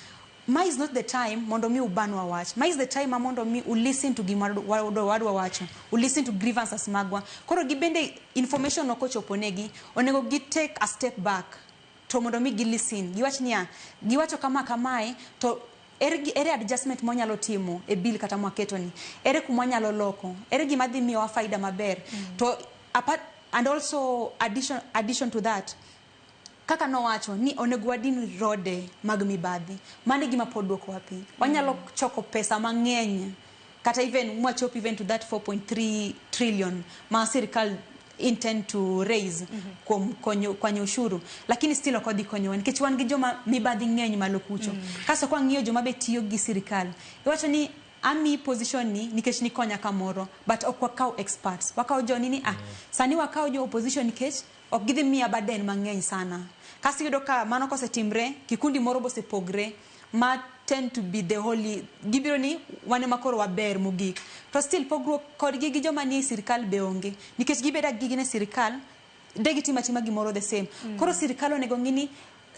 Speaker 4: ma is not the time mondo mi ubanwa wach. Ma is the time mondo mi listen to wadwa wacho. Listen to grievances magwa. Koro gibende information no kochoponegi, onego gi take a step back. To mondo mi gi listen. Giwach nia, giwacho kamae to ere adjustment mwanyalo timo e bill kata mwaketo ni ere kumwanyalo loko ere gima dhi miyo faida maber to apart and also addition to that kaka nowacho ni onego wadin rode mag mibadhi mane gima pod duoko wapi wanyalo choko pesa mang'eny kata even mwachop even to that 4.3 trillion ma sirikal intend to raise kwenye ushuru lakini still okodhi konyo nikech wan gi joma mibadhi ng'eny malo kucho kaso kwa ng'iyo joma be tiyo gi sirikal iwacho ni ami position ni nikech ni konya kamoro but ok wakao experts wakao jo nini sani wakao jo opposition nikech ok gidhi miya baden mang'eny sana kasi yudo ka mano kosetimre kikundi moro bose pogre ma tend to be the holy gibiro ni wane makoro waber mugik to still pogruok kodgi gi joma ni sirikal be onge nikech gibeda gigine sirikal degi tima gimoro the same koro sirikal onego ng'ini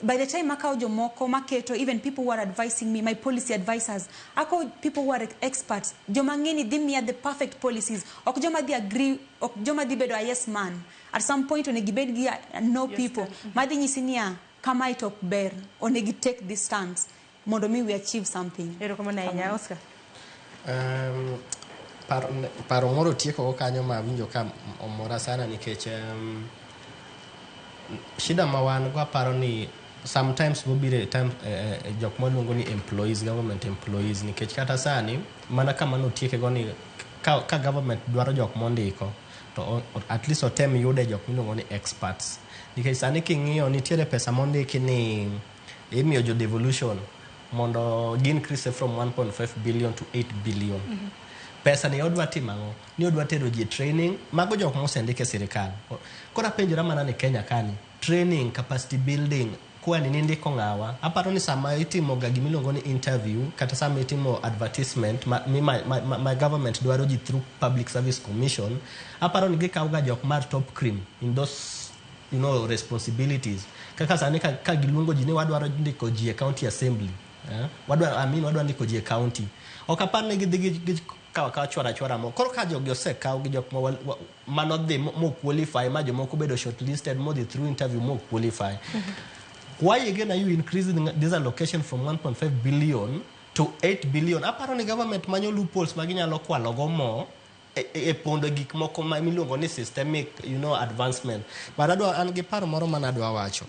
Speaker 4: by the time makao jomoko maketo even people who are advising me my policy advisors ako people who are experts joma ng'ini dhi miya the perfect policies ok joma dhi agree ok joma dhi bedo a yes man at some point onegi bed gi no people madhi nyisinia kama itok ber onegi take this stance mondo mi we achieve something
Speaker 1: ero kama na nya Oscar
Speaker 5: paro moro tieko kanyo ma winjo ka omora sana nikech shida ma wan go paro ni sometimes go bire time jok molungo ni employees government employees nikech kata sani mana kama no tieke go ni ka government dwaro jok mondiko to at least otem yude jok milungo ni experts nikech sani king'iyo nitiere pesa mondiki ni imiyo jo devolution mondo gi increase from 1.5 billion to 8 billion pesa ni odwa timango ni odwa tero ji training mago jok mosendike sirikal kora penjora mana ni Kenya kani training capacity building kwani nindiko ngawa aparo ni sama itimo ga gimilongo ni interview kata sama itimo advertisement my government dwaro ji through public service commission aparo ni gikaw ga jok mar top cream in those responsibilities kaka sani ka giluongo ji ni wadwaro ndiko ji e county assembly wadwaro ndiko ji e county okapar ni gidhi ka chwara mo koro ka jogi osekaw gi jok mano dhi mo qualify ma jomoko bedo shortlisted mo dhi through interview mo qualify why again are you increasing this allocation from 1.5 billion to 8 billion aparo ni government manyo loopholes maginyalo kwalo go mo e pondo gik moko ma miluongo ni systemic advancement but an gi paro moro manadwa wacho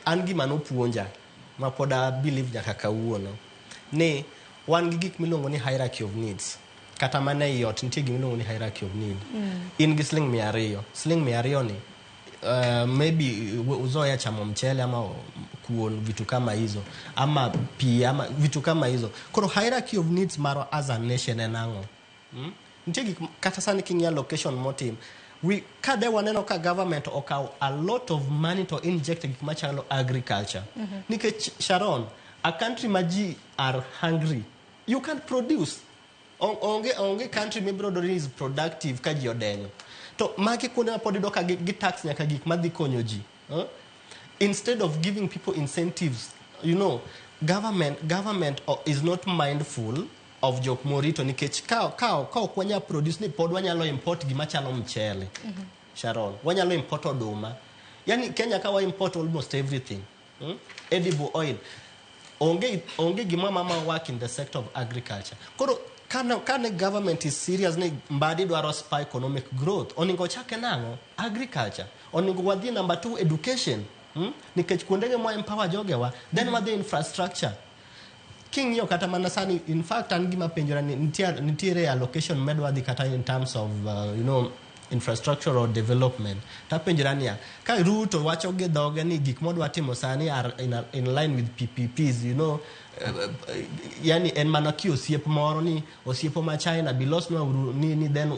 Speaker 5: an gi mano puonja ma poda believe nyaka kawuono ni wan gi gik miluongo ni hierarchy of needs kata mana yot nitie gik miluongo ni hierarchy of need in gi sling 200 ni maybe uzoea chamo mchele ama kuon vitu kama hizo ama pia ama vitu kama hizo koro hierarchy of needs maro as a nation enango nitie kata sani kinya location motim we kade waneno ka government okaw a lot of money to inject gik machalo agriculture nikech Sharon a country maji are hungry you can't produce onge country mibro is productive ka ji odenyo to maki kuna podi doka gi tax nyaka gik madhi konyo ji instead of giving people incentives government is not mindful of jok morito nikech ka okwanya produce ni pod wanyalo import gima chalo mchele Sharon wanyalo import oduma yani Kenya ka wa import almost everything edible oil onge gima mama work in the sector of agriculture koro kana government is serious ni mbadi dwaro spa economic growth oningo chake nango agriculture oningo wadhi number 2 education nikech kuondege mo empower jogewa then wadhi infrastructure king yo kata mana sani in fact an gima penjora ni nitiere allocation medwa dhi kata in terms of infrastructure or development ta penjrania ka Ruto wacho ge doge ni gik modwa timo sani are in line with PPPs yani en mana ki osiep moro ni osiepo ma China bilos no ni then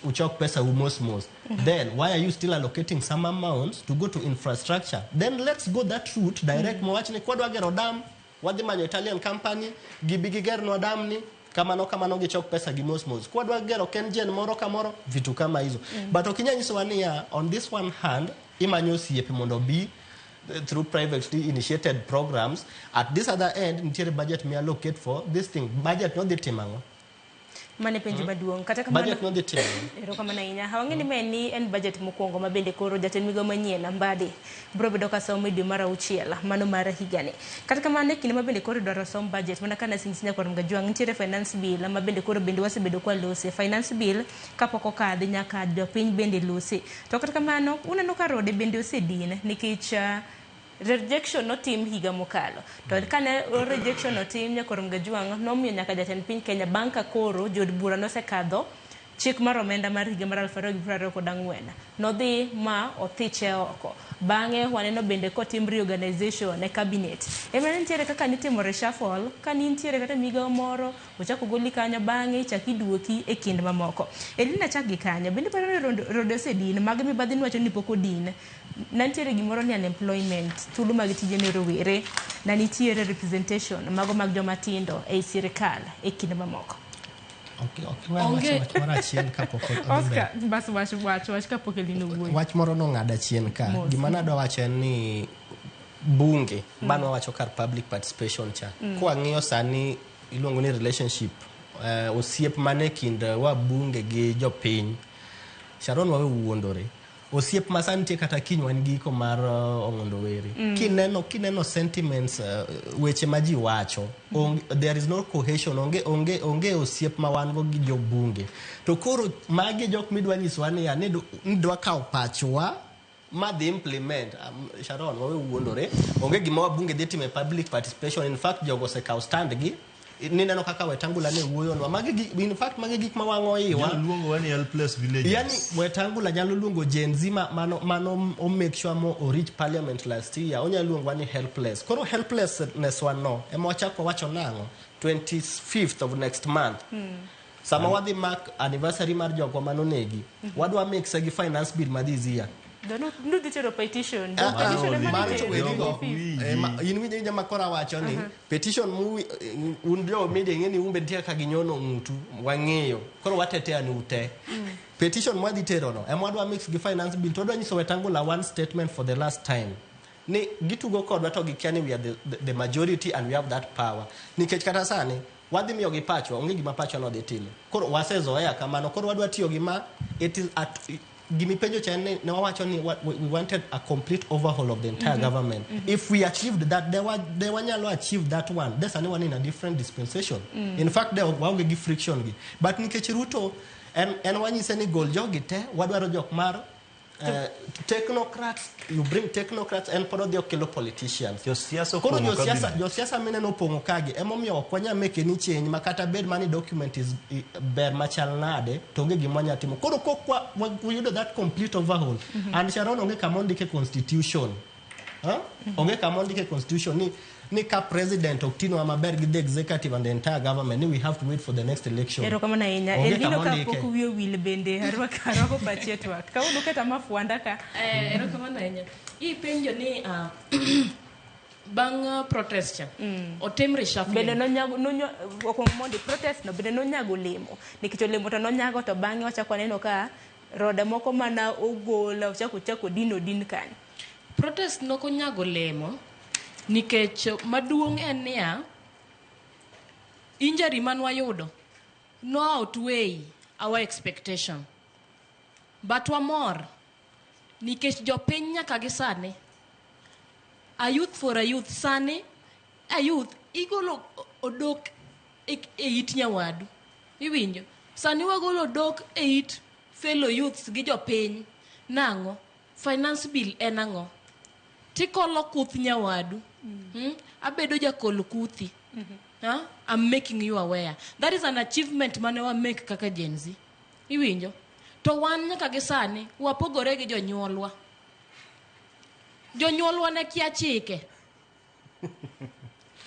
Speaker 5: uchok pesa umos then why are you still allocating some amounts to go to infrastructure then let's go that route direct mo wachni kwadwa gero dam wadhi manyo Italian company gibigi ger no dam ni kamano gichok pesa gimos kwadwa gero kenjen moro kamoro vitu kama hizo but okinyanyiso wania on this one hand imanyo siepe mondo bi through privately initiated programs at this other end nitiere budget me allocate for this thing budget no ditimango
Speaker 1: mane penjo maduong' kata kamano
Speaker 5: Budget no dhi timo.
Speaker 1: erokamano ahinya hawang'eni me ni en budget mokwongo ma bende koro jatend migao manyien Ambadi biro bedo ka somo e dwe mar auchiel mano mar higani kata kamano e kinde ma bende koro idwaro som budget mana kana sinya kod Mgajwang nitiere finance bill ma bende koro bende wasebedo kwa losi finance bill kapok okadhi nyaka jopiny bende losi to kata kamano uneno ka rode bende osedin nikech rejection notim higa mokalo to kane rejection otim nyakoro Mgajwang nomiyo nyaka jatend piny Kenya bang' ka koro jod bura nosekadho chik mar omenda mar higa mar 2024 nodhi ma othiche oko bang'e waneno bende kotim reorganization e cabinet ema nitiere kaka nitimo reshuffle ka nitiere kata migao moro ochako goli kanyo bang'e ichak iduoki e kind mamoko elina chak gi kanyo bende paro ni rode osedin mag mibadhi nwacho ni pok odin nantiere gimoro ni unemployment thuolo mag tije ne rowere na nitiere representation mago mag joma tindo e sirikal e kind mamoko wach kapok elino wuoyi
Speaker 5: wach moro nong'ada chien ka gima nadwa wacho en ni bunge mano wacho kar public participation cha kwa ng'iyo sani iluongo ni relationship osiep mane kind wa bunge gi jopiny Sharon wawe wuondore osiep masani tie kata kiny wan giko mar Ong'ondo Were kineno sentiments weche ma ji wacho there is no cohesion onge osiep ma wan go gi jo bunge to koro magi jok midwa nyiswa ni ya nidwa kawo pachwa ma dhi implement Sharon wawe wuondore onge gima wa bunge dhi time public participation in fact jogo osekawo stand gi nineno kaka Wetangula ne wuoyo no in fact magi gik ma wang'o iwa
Speaker 3: luongo wani helpless villages
Speaker 5: yani Wetangula nyalo luongo Gen Z mano o make sure mo o reach parliament last year onyalo luongo wani helpless koro helplessness one no ema wachako wacho nango 25th of next month sama wadhi mark anniversary mar jogo manonegi wadwa make segi finance bill ma this year
Speaker 1: no ditero petition
Speaker 5: in winje makora wacho ni petition un jo media ngeni umbe ntia ka ginyono mtu wang'eyo koro watetea ni ute petition mwadhi tero no emwadwa mix gi finance bill to donyiso Wetangula one statement for the last time ni gitugo kodwa to gikiani we are the majority and we have that power nikech kata sani wadhi miyo gi pacho onge gima pacho no dhi timo koro wasezoea kamano koro wadwa tiyo gima it is at Gimi penjo chane ne wawacho ni we wanted a complete overhaul of the entire government. If we achieved that, they wanyalo achieve that one. There's anyone in a different dispensation. In fact, they won't give friction. But nikech Ruto and wanyise ni gol jogite wadwaro jok mar technocrats, you bring technocrats and poro the okelo politicians. Jo siasa mine no pongo kage emomiyo okwanya make ni change makata bed money document is ber machal nade to onge gimanya timo koro kokwa we do that complete overhaul and Sharon onge kamondi ke constitution onge kamondi ke constitution ni ka president oktino amaber gi the executive and the entire government ni we have to wait for the next election
Speaker 1: ero kama na inya elino ka pok wiyo wil bende harwa ko pachetwa ka uno keta mafuanda ka
Speaker 2: ero kama na inya I penjo ni bang protest otem reshuffle
Speaker 1: bende no mondi protest no bende no nyago lemo nikech olemo to no nyago to bang'e ochako neno ka rode moko mana ogola ochako din kan
Speaker 2: protest no ko nyago lemo nikech maduong' en niya injury man wayudo no outweigh our expectation but wamor nikech jopiny nyaka gi sani a youth for a youth sani a youth igolo odok e it nyawadu iwinjo sani wagolo odok e it fellow youths gi jopiny nango finance bill en ango tikolo kuth nyawadu abedo jakolo kuthi I'm making you aware that is an achievement mane wa make kaka Gen Z iwinjo to wan nyaka gi sani wapogore gi jonyuolwa ne kia chike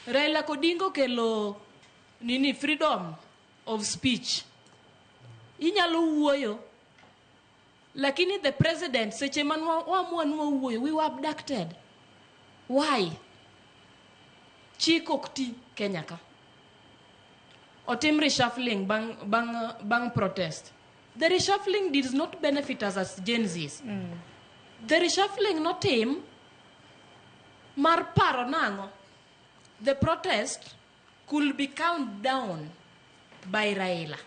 Speaker 2: Raila Odinga kelo nini freedom of speech inyalo wuoyo lakini the president seche man wa wuoyo we were abducted why chikokti Kenya ka otim reshuffling bang protest the reshuffling did not benefit us as Gen Zs the reshuffling not team mar paro nango the protest could be count down by Raila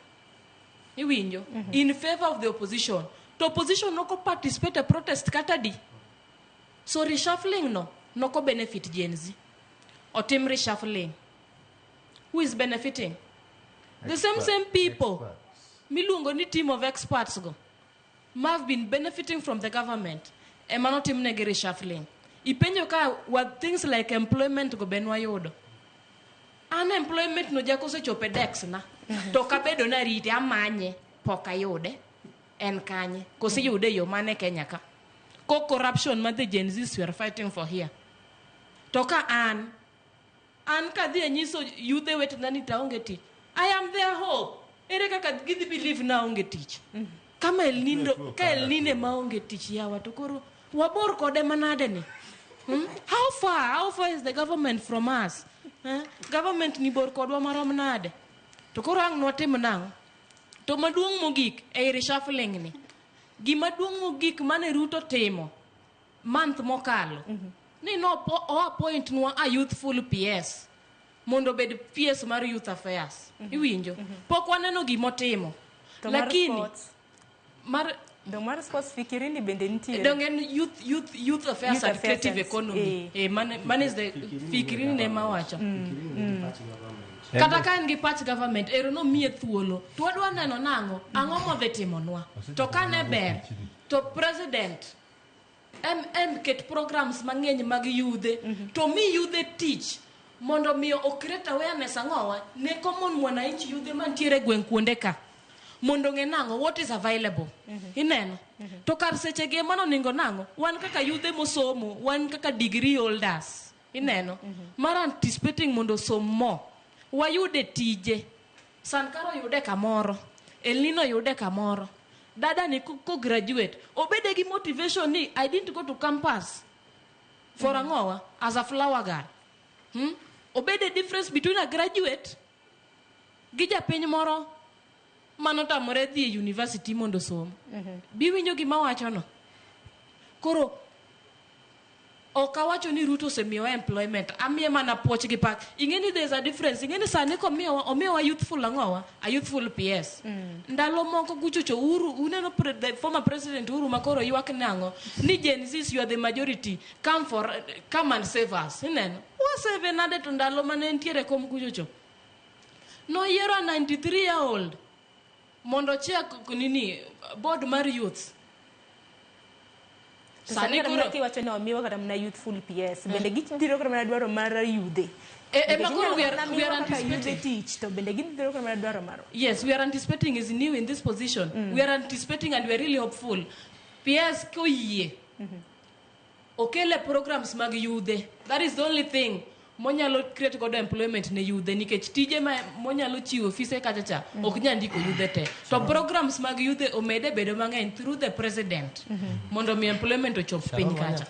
Speaker 2: iwinjo in favor of the opposition to opposition noko participate e protest kata di. So reshuffling no noko benefit Gen Z. Otim reshuffling. Who is benefiting? The same people. Milungo ni team of experts go. Have been benefiting from the government. Emano team nege reshuffling. Ipenyo ka what things like employment go benwa yodo. Unemployment no jako se chope dex na. To kabedo na rite amanye poka yode. En kanye. Kose yude yo mane Kenya ka. Ko corruption ma the Gen Zs were fighting for here. Toka an kadhi nyiso youth wet nani taonge tich. I am their hope. Ere kaka gidhi believe na onge tich. Kama El Nino maonge tich yawa to koro wabor kode manade ni. How far is the government from us? Government ni bor kodwa marom nade. To koro ang notim nang. To maduong mogik e reshuffling ni. Gima duong mogik mane Ruto timo month mokalo. Ni no appoint nwa a youthful PS. Mondo bed PS mar youth affairs. Iwinjo. Pok waneno gimotimo. Lakini
Speaker 1: mar sports fikirini bende ntie.
Speaker 2: Dongen youth affairs and creative economy. Man is the fikirini ne mawacho. Kata kan gi Pach government ero no mie thuolo. To wadwa neno nango ango modhe timonwa. To kane ber to president ket programs mang'eny mag yudhe to mi yudhe tich mondo miyo o create awareness angowa ne common mwananchi yudhe mantiere gweng kuonde ka mondo ng'e nango what is available ineno to kar seche ge mano ningo nango wan kaka yudhe mosomo wan kaka degree holders ineno mar anticipating mondo som mo wayude tije Sankaro yude kamoro El Nino yude kamoro dada ni ko graduate obede gi motivation ni I didn't go to campus for angowa as a flower girl obede difference between a graduate gi japiny moro manotamore dhi e university mondo som biwinjo gima wacho no koro okawacho ni Ruto semiyo employment amiye mana poch gi pak ingeni there's a difference ingeni sani ko omiyo youthful angowa a youthful PS ndalo moko guchocho uneno the former president Uhuru makoro ywak nango ni Gen Z you are the majority come and save us ineno waseve nade to ndalo mane ntiere kom guchocho no yiero 93-year-old mondo check nini board mar youth
Speaker 1: Sani kuro kiwacho ni omiwa kata mna youthful PS bende gidhiro kata mana dwaro mar yudhe
Speaker 2: makoro we are anticipating
Speaker 1: teach to bende gidhiro kata mana dwaro maro.
Speaker 2: Yes, we are anticipating is new in this position. We are anticipating and we are really hopeful. PS ko yie okele programs mag yudhe. That is the only thing monyalo create god employment ne yudhe nikech tije ma monyalo chiwo office kachacha ok nyandiko yudhe te to programs mag yudhe omede bedo mang'eny through the president mondo mi employment ochop piny kacha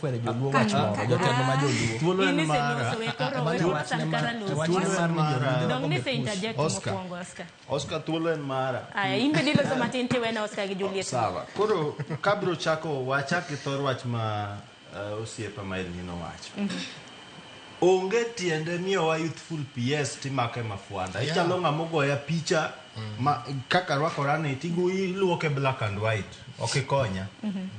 Speaker 3: Oscar thuolo en mara.
Speaker 1: Imbe dilo sama tinti wena Oscar gi Juliet.
Speaker 3: Sawa. Koro kabro chako wachak thor wach ma osiepa ma El Nino wacho. Onge tiende miyo wa youthful PS timake mafuanda. Ichalo ng'amo goya picha kaka rwakora ni tigo iluoke black and white. Okay konya.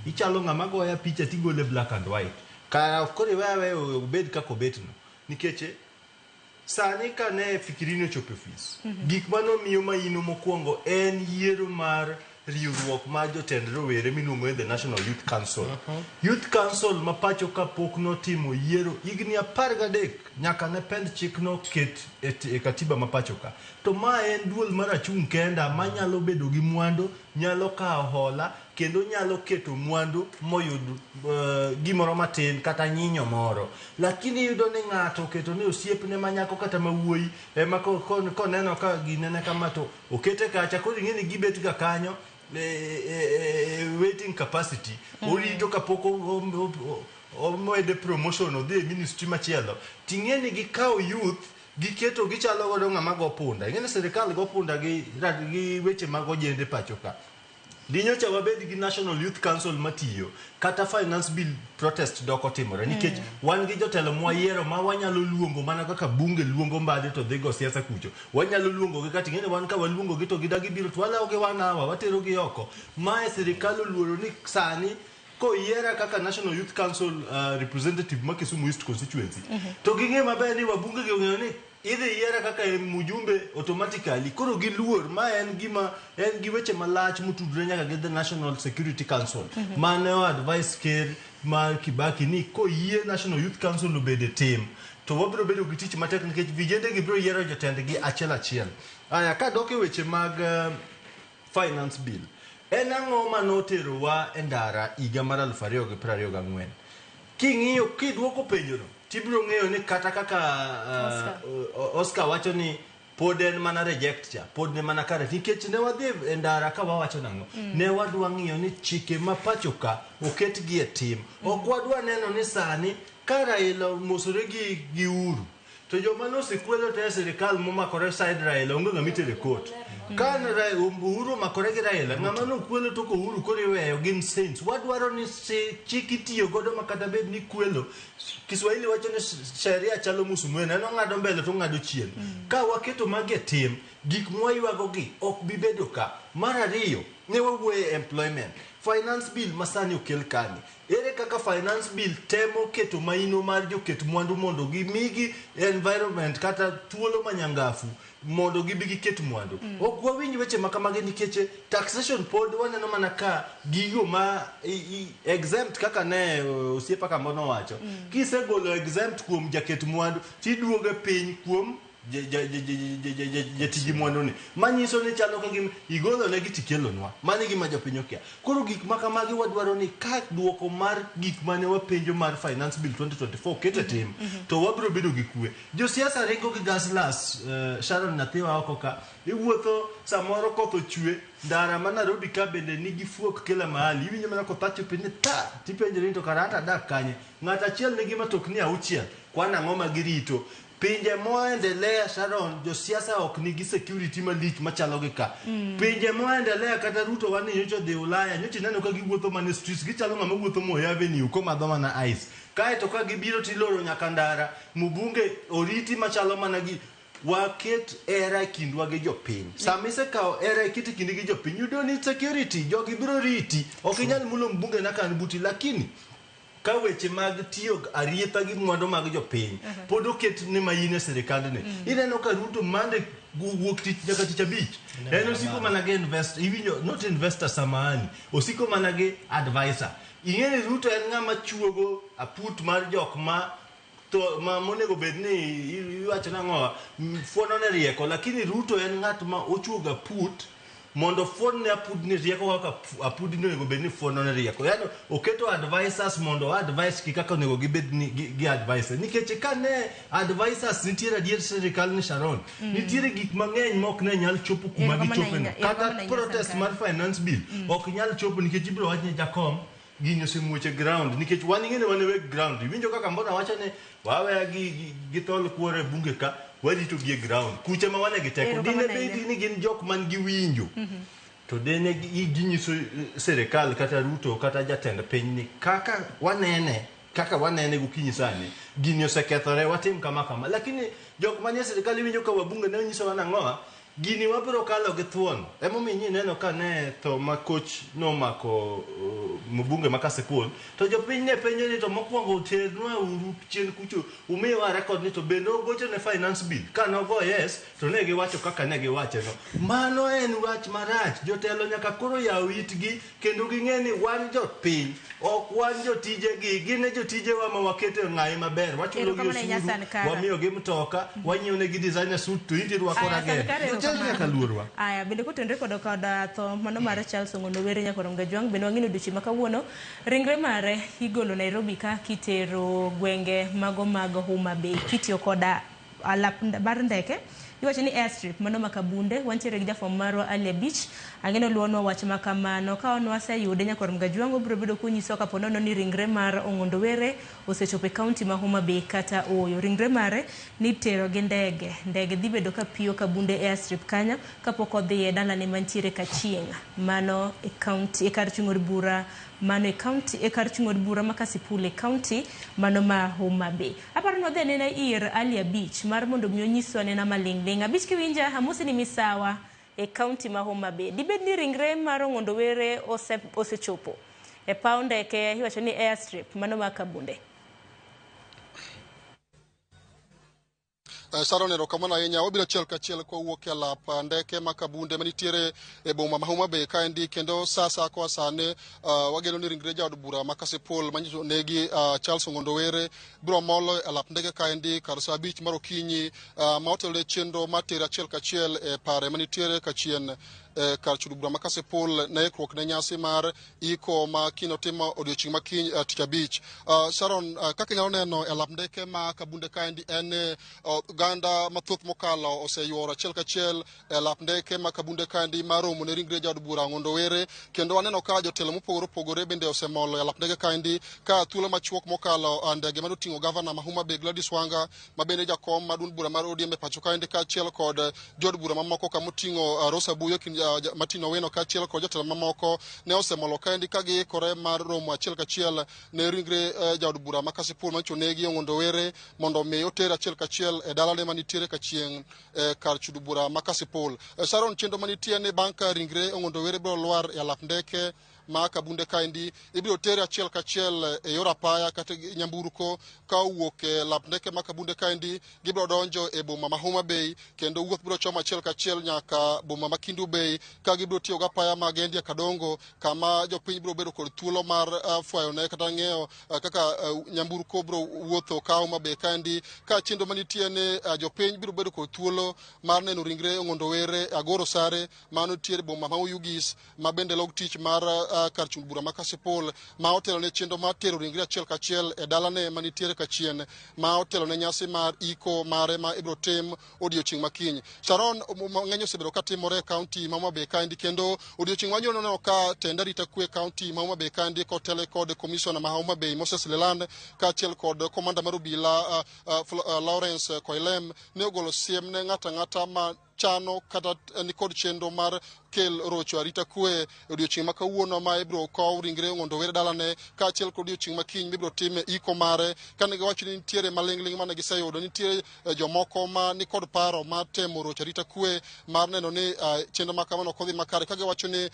Speaker 3: Ichalo ng'ama goya picha tigole black and white. Ka kore wewe obed kako betno. Nikeche sani ka ne fikirino chopo office. Gik mano miyo maino mokwongo en yiero mar riwruok ma jotend rowere miluongo ni the National Youth Council. Youth Council ma pacho ka pok notimo yiero higni 13 nyaka ne pend chikno ket e katiba ma pacho ka. To ma en duol mar achung' kenda manyalo bedo gi mwandu, nyalo kawo hola kendo nyalo keto mwandu moyud gimoro matin kata nyinyo moro. Lakini yudo ni ng'ato keto ne osiepne manyako kata mawuoyi ema koneno ka ginene kama to okete kacha koro ing'eni gibet ga kanyo waiting capacity orito kapoko omede promotion odhi ministry machielo ting'eni gikawo youth giketo gichalo godo ng'ama go punda ing'eni serikal go punda gi weche mag ojende pacho ka dinyocha wabed gi National Youth Council matiyo kata finance bill protest doko timore nikech wan gi jotelo mwayiero ma wanyalo luongo mana kaka bunge luongo mbade to dhigo siasa kucho wanyalo luongo gi kati ngene wan ka waluongo gi to gidagi biro to walawo gi wanawa watero gi oko mae sirikal oluoro ni sani ko yiera kaka National Youth Council representative ma Kisumu East constituency to ging'e maber ni wabunge gi ong'eyo ni idhi yiera kaka mujumbe automatically koro gi luor ma en gi weche malach motudore nyaka gi the National Security Council mane o advice ker mar Kibaki ni ko yie National Youth Council obede tim to wabiro bedo gi tich matek nikech vijende gi biro yiero jotendgi achiel aya ka dok e weche mag finance bill en ang'o manoterowa e ndara higa mar 2024 king'iyo kidwoko penjono tibiro ng'eyo ni kata kaka Oscar wacho ni pod en mana reject cha pod ne mana kare nikech ne wadhi e ndara ka wawacho nang'o ne wadwa ng'iyo ni chike ma pacho ka oket gi e tim ok wadwa neno ni sani ka Raila mosore gi Uhuru to joma nosekwelo te sirikal momakore side Raila onge ng'ama itere court kan Uhuru makore gi Raila ng'ama nokwelo to ko Uhuru koro iweyo gin saints wadwaro ni chik itiyo godo makata bed ni kwelo Kiswahili wacho ni sheria chalo musumwene en ong'ado mbele to ong'ado chien ka waketo magi e tim gik mwaywagogi ok bi bedo ka mar ariyo ne wawuoye employment finance bill masani okel kani ere kaka finance bill temo keto maino mar joket mwandu mondo gimigi environment kata thuolo manyangafu mondo gibi giket mwandu ok wawinj weche makamage nikech taxation pod waneno mana ka gigo ma exempt kaka ne osiepa kambono wacho kisegolo exempt kuom jaket mwandu tiduoge piny kuom jatiji mwandu ni manyiso ni chalo kagim igolo ne gitikelonwa mane gima jopiny okia koro gik makamagi wadwaro ni ka duoko mar gik mane wapenjo mar finance bill 2024 kete tim to wabiro bedo gi kwe josiasa ringo gi gaslas Sharon Nathiwa oko ka iwuotho samoro koth ochwe ndara ma Nairobi ka bende nigi fuok kila mahali iwinjo mana kothacho piny ta tipenjo ni to karata dak kanye ng'at achiel nigi matokni auchiel kwan ang'o ma girito pinje moendelea Sharon josiasa ok nigi security malich machalo gi ka pinje moendelea kata Ruto wani nyocho dhi Ulaya nyochi neno ka giwuotho mane streets gichalo ng'ama wuotho Moi Avenue koma dho mana ice kae to ka gibiro tiloro nyaka ndara mubunge oriti machalo mana gi waket era kindwa gi jopiny samise kao era kiti kindi gi jopiny you don't need security jogi biro riti ok inyal mulo mbunge na kan buti lakini ka weche mag tiyo arietha gi mwandu mag jopiny pod oket ni mayine sirikandne ineno ka Ruto mande wuok tich nyaka tich abich en osiko mana gi iwinjo not investor samani osiko mana gi advisor ing'eni Ruto en ng'ama chuogo aput mar jok ma to ma monego bed ni iwacho nang'o fuono ne rieko lakini Ruto en ng'at ma ochuoga put mondo fuon ne apud ni rieko kaka apud ni onego bed ni fuono ne rieko yani oketo advisors mondo advice ki kaka onego gibed ni gi advisor nikech ka ne advisors nitiere adier sirikal ni Sharon nitiere gik mang'eny mok ne nyal chopo kuma gichopo kata protest mar finance bill ok nyal chopo nikech ibiro wach ni jakom ginyo semuoche ground nikech wan ing'ene wan weg ground winjo kaka mbona wacho ne wawe gi tol kuore bunge ka warito gi ground kuche ma wane giteko dine bedi ni gin jok man gi winjo to dene ginyiso sirikal kata Ruto kata jatend piny ni kaka wanene gokinyi sani gini osekethore watim kama lakini jok manie sirikal winjo ka wabunge ne nyiso wana ng'oa gini wabiro kalo gi thuon emomiyo neno ka ne to makoch nomako mbunge makasekol to jopiny ne penjo ni to mokwongo ternwa uru chien kucho umiwa record ni to bende ogocho ne finance bill kanogo yes to ne giwacho kaka ne giwache no mano en wach marach jotelo nyaka koro yaw itgi kendo ging'e ni wan jopiny ok wan jotijegi gin jotijewa ma wakete ng'ayi maber wachulo gi osuru wamiyo gi mtoka wanyieo ne gi designer suit to indi rwako rageng
Speaker 1: aya bende kotenre koda tho mano mar Charles Ong'ondo Were Nyakoronga Jwang bende wang'ino duchi ma kawuono ringre mare igolo Nairobi ka kitero gwenge mago mag Homa Bay kitiyo koda alap bar ndeke iwacho ni airstrip mano makabunde wantiere gi jafwambo marwa Ali Abich ang'eno luonwa wach makamano ka on waseyude nyakor Mgajwango biro bedo kunyiso kapo nono ni ringre mar Ong'ondo Were osechopo e kaunti ma Homa Bay kata oyo. Ringre mare nitero gi ndege dhi bedo ka piyo kabunde airstrip kanyo kapok odhi e dalane mantiere Kachieng' mano e kaunti e kar chung'o od bura mano e kaunti e kar chung'o od bura ma Kasipul e kaunti mano ma Homa Bay. Aparo ni wadhi anena ir Ali Abich mar mondo mi onyiswa nena maling'ling'. Abich kiwinja amosi ni misawa e kaunti ma Homa Bay. Dibed ni ringre mar Ong'ondo Were osechopo e paw ndeke iwacho ni airstrip mano ma kabunde.
Speaker 12: Sharon erokamano ahinya wabiro achiel kachiel kowuok e lap ndeke makabunde manitiere e boma ma Homa Bay kaendi kendo sasa kwa sane wageno ni ringre jaod bura ma Kasipul manyiso negi Charles Ong'ondo Were biro molo e lap ndege kaendi kar saa 5 mar okinyi ma otelo chenro matere achiel kachiel e pare manitiere kachien kar chudo bura ma Kasipul ne ikruok ne nyasi mar iko ma kino timo odiochieng' ma kiny tich abich. Sharon kaka inyalo neno e lap ndeke ma kabunde kaendi en ganda mathoth mokalo oseyuoro achiel kachiel e lap ndeke ma kabunde kaendi mar romo ne ringre jaod bura Ong'ondo Were kendo waneno ka jotelo mopogore opogore bende osemolo e lap ndege kaendi ka thuolo machuok mokalo ndege mane oting'o gavana ma Homa Bay Gladys Wanga ma bende jakom mar duond bura mar ODM e pacho kaendi kaachiel kod jod bura mamoko ka moting'o Rosa Buyo Matino Weno kaachiel kod jotelo mamoko ne osemolo kaendi ka giikore mar romo achiel kachiel ne ringre jaod bura ma Kasipul manyiso negi Ong'ondo Were mondo mi oter achiel kachiel e dalane manitiere Kachieng' kar chudo bura ma Kasipul. Sharon chenro manitie ni bang' ka ringre Ong'ondo Were biro lwar e lap ndeke ma kabunde kaendi ibiro tere achiel kachiel e yor apaya kata nyamburko ka owuok e lap ndeke ma kabunde kaendi gibiro donjo e boma ma Homa Bay kendo wuoth biro chomo achiel kachiel nyaka boma ma Kindu Bay ka gibiro tiyo gapaya mag Endia Kadongo kama jopiny biro bedo kod thuolo mar fwayo ne kata ng'eyo kaka nyamburko biro wuotho ka Homa Bay kaendi ka chenro manitie ni jopiny biro bedo kod thuolo mar neno ringre Ong'ondo Were Agoro Sare mano tiere boma ma Oyugis ma bende log tich mar kar chudo bura ma Kasipul ma otelo ne chenro mar tero ringre achiel kachiel e dalane manitiere Kachien ma otelo ne nyasi mar iko mare ma ibiro tim odiochieng' makiny. Sharon ng'eny osebedo katimore e kaunti ma Homa Bay kaendi kendo odiochieng' wanyono neno ka tend arita kwe kaunti ma Homa Bay kaendi kotele kod commissioner ma Homa Bay Moses Leland kaachiel kod komanda mar obila Lawrence Koilem ne ogolo siem ne ng'ata ma chano kata ni kod chenro mar kel rocho arita kwe odiochieng' ma kawuono ma ibiro kow ringre Ong'ondo Were dalane kaachiel kod odiochieng' ma kiny mibiro time iko mare kane giwacho ni nitiere maling'ling' mane giseyudo nitiere jomoko ma ni kod paro mar temo rocho arita kwe mar neno ni chenro ma kamano ok odhi makare ka giwacho ni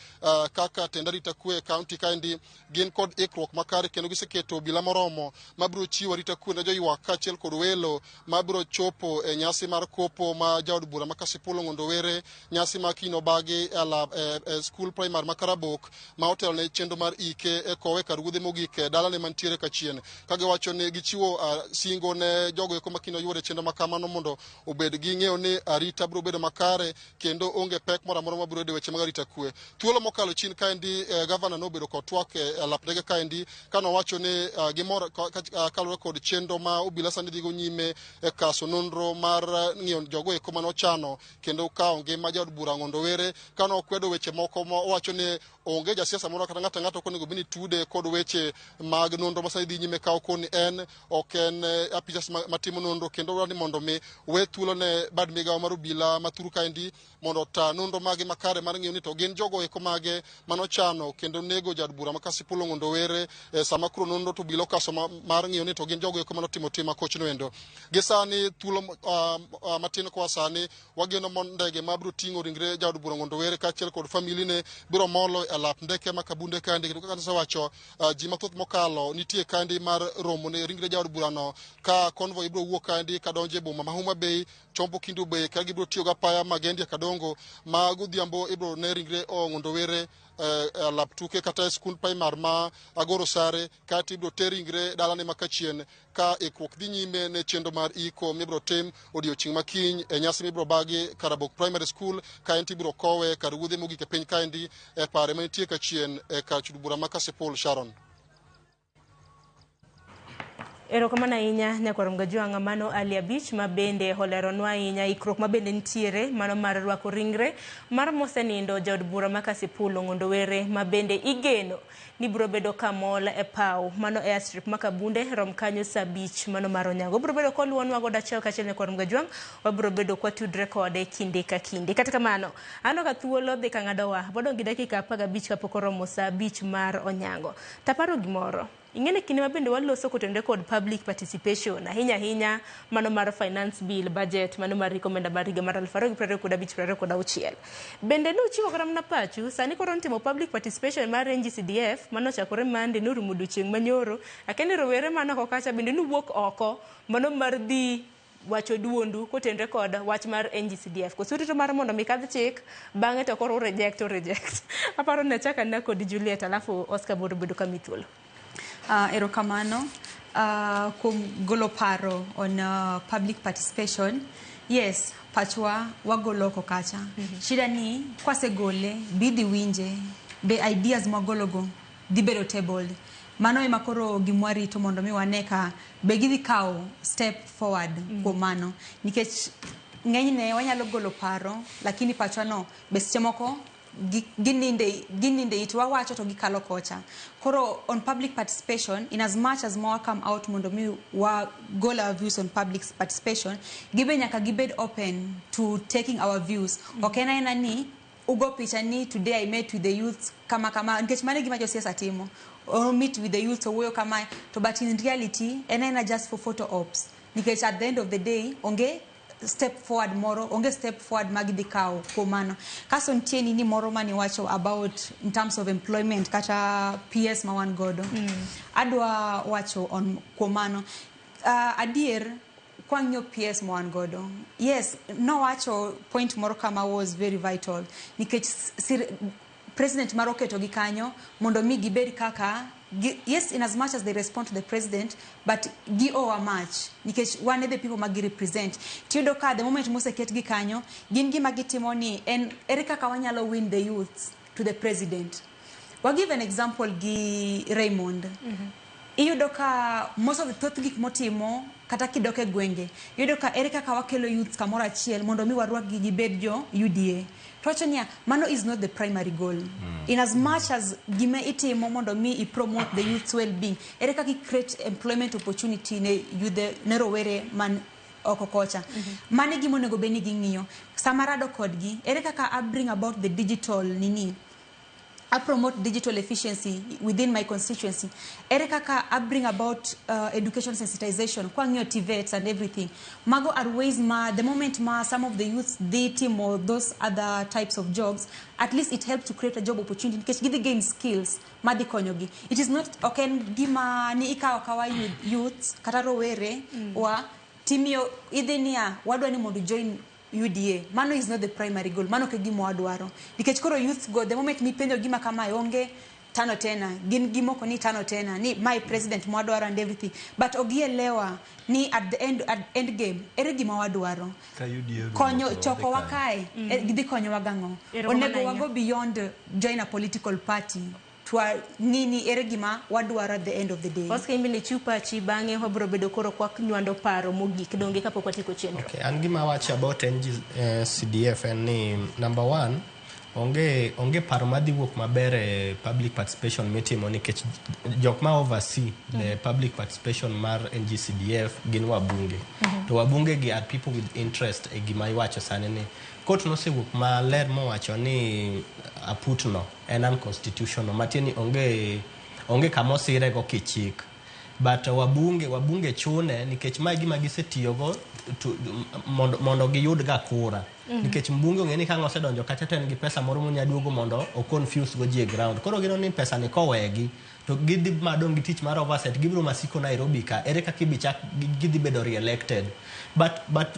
Speaker 12: kaka tend arita kwe kaunti kaendi gin kod ikruok makare kendo giseketo obila moromo ma biro chiwo arita kwe ne joywak kaachiel kod welo ma biro chopo e nyasi mar kopo ma jaod bura ma Kasipul Ong'ondo Were nyasi ma kino bagi skul primary ma Karabok ma otelo ne chenro mar ike e kowe kar ruodhe mogik e dalane mantiere Kachien ka giwacho ni gichiwo singo ne jogo eko makino yuore chenro makamano mondo obed gi ng'eyo ni arita biro bedo makare kendo onge pek moro amora ma biro yudo weche mag arita kwe. Thuolo mokalo chien kaendi gavana nobedo kod twak e lap ndege kaendi ka nowacho ni gimoro kalore kod chenro ma obila sani dhigo nyime e kaso nonro mar ng'iyo jogo eko manochano kendo kawo ngima jaod bura Ong'ondo Were ka nokwedo weche moko ma owacho ni onge jasiasa moro kata ng'ato konego bini tude kod weche mag nonro ma sani dhi nyime ka okoni en ok en apisas matimo nonro kendo wani mondo mi we thuolo ne bad migawo mar obila mathuru kaendi mondo ta nonro mage makare mar ng'iyo ni to gin jogo eko mage manochano kendo nego jaod bura ma Kasipul Ong'ondo Were sama koro nonro to obila okaso mar ng'iyo ni to gin jogo eko manotimo tim makochno endo. Gi sani thuolo matin kwa sani wageno ndege ma biro ting'o ringre jaod bura Ong'ondo Were kaachiel kod famili ne biro molo e lap ndeke ma kabunde kaendi kendo kaka nasewacho ji mathoth mokalo nitie kaendi mar romo ne ringre jaod burano ka convoy biro wuok kaendi kadonjo e boma ma Homa Bay chompo Kindu Bay ka gibiro tiyo gapaya mag Endia Kadongo ma godhiambo ibiro ne ringre Ong'ondo Were lap tuke kata skul primar ma Agoro Sare kati ibiro ter ringre dalane ma Kachien ka ikruok dhi nyime ne chenro mar iko mibiro tim odiochieng' makiny e nyasi mibiro bagi Karabok Primary School kaendi ibiro kowe kar ruodhe mogik e piny kaendi e pare manitie Kachien e kar chudo bura ma Kasipul. Sharon.
Speaker 1: Erokamano ahinya nyakwarom Gajwang' mano Ali Abich mabende holeronwa ahinya ikruok mabende nitiere mano mar rwako ringre mar mosenindo jaod bura ma Kasipul Rawere mabende igeno ni biro bedo kamol e paw mano airstrip makabunde rom kanyo sabich mano mar onyango biro bedo koluonwa goda achiel kachiel nyakwarom Gajwang' wabiro bedo kwatudre kode kinde ka kinde. Kata kamano ano ka thuolo dhi kang'adowa bodong' gi dakika 15 kapok oromo saa 5 mar onyango. Taparo gimoro ingene kinde mabende waloso kotende kod public participation ahinya mano mar finance bill budget mano mar rekomenda mar higa mar 2025-2026 bende nuchiwo kata mana pachu sani koro ntimo public participation mar NGCDF mano chakore mande norumo odiochieng' manyoro akende rowere mano kokacha bende nuwuok oko mano mar dhi wacho duondu kotendre kod wach mar NGCDF kosurito mar mondo mikadh chik bang'e to koro reject aparo ne chaka na kod Juliet alafu Oscar boro bedo kamithuolo.
Speaker 4: Erokamano kuom golo paro on public participation. Yes, pachwa wagolo kokacha. Shida ni kwasegole bidhi winje be ideas magologo dibero tabled. Mano ema koro gimwari to mondo mi waneka be gidhi kawo step forward kuom mano nikech ng'enyne wanyalo golo paro lakini pachwa no be seche moko gininde itwa wacho to gikalo kocha. Koro on public participation, in as much as more come out mondo mi wa goal our views on public participation, gibe nyaka gibed open to taking our views. Okay na ina ni ugo picha ni today I met with the youth kama nkech mane gima jo siasa timo or meet with the youth so wuyo kama to but in reality ena just for photo ops. Nikech at the end of the day onge step forward moro onge step forward magidikao komano kaso ntieni ni moro mani wacho about in terms of employment kata PS mawan godo adwa wacho on komano adier kwangyo PS mawan godo yes no wacho point moro kama was very vital nikech president maroketo gikanyo mondo mi gibed kaka yes in as much as they respond to the president but gi owe much nikech one of the people magi represent tiyodo ka the moment moseket gikanyo gin gima gitimo ni en erika ka wanyalo win the youth to the president. We'll give an example gi Raymond iyudo ka most of the thoth gik motimo kata kidoke gwenge iyudo ka erika ka wakelo youth kamoro achiel mondo mi warwak gi gibed jo UDA. Tochania, mano is not the primary goal. In as much as gime ite momondo mi promote the youth's well-being, ereka ki create employment opportunity ne youth ne Rawere man okokocha. Mane gimo nego beni ging'iyo. Samarado kodgi, ereka ka bring about the digital nini. I promote digital efficiency within my constituency. Ereka ka I bring about education sensitization, kwangyo TVETs and everything. Mago are ways the moment some of the youths they team or those other types of jobs, at least it helps to create a job opportunity because give the gain skills. Madi konyogi. It is not okay gima ni ika wakawa youths kata Rawere wa timio idenia wadwa ni modu join UDA. Mano is not the primary goal. Mano ke gimo adwaro. Nikech koro youth go the moment mi penjo gima kama onge tano tena. Gin gimo ko ni tano tena. Ni my president mo adwaro and everything. But ogielewa ni at the end game ere gima wadwaro.
Speaker 3: Ka UDA
Speaker 4: konyo choko wakae. Gidi konyo wagango. Onego wago beyond join a political party. Twa nini erigima wadwara at the end of the day.
Speaker 1: Oscar imile chupa chibange hobro bedo koro kwa nywando paro mogik donge kapok watiko chenro.
Speaker 5: Okay, and gima wacho about NGCDF and ni number 1 onge paro madhi wuok maber public participation mitimo nikech jok ma oversee the public participation mar NGCDF gin wabunge. To wabunge gi are people with interest e gima iwacho sane ni court no se wuok maler mowacho ni aputno en unconstitutional matieni onge kamo sire go kichik but wabunge chune nikech mai gima gisetiyogo mondo giyud ga kura nikech mbunge ngeni ka ngose donjo kata ten gi pesa moro munyaduogo mondo o confuse go ji ground koro gino ni pesa ni kowegi to gidhi madong gi tich mar oversight gibiro masiko Nairobi ka ere ka kibichak gidhi bedo re-elected but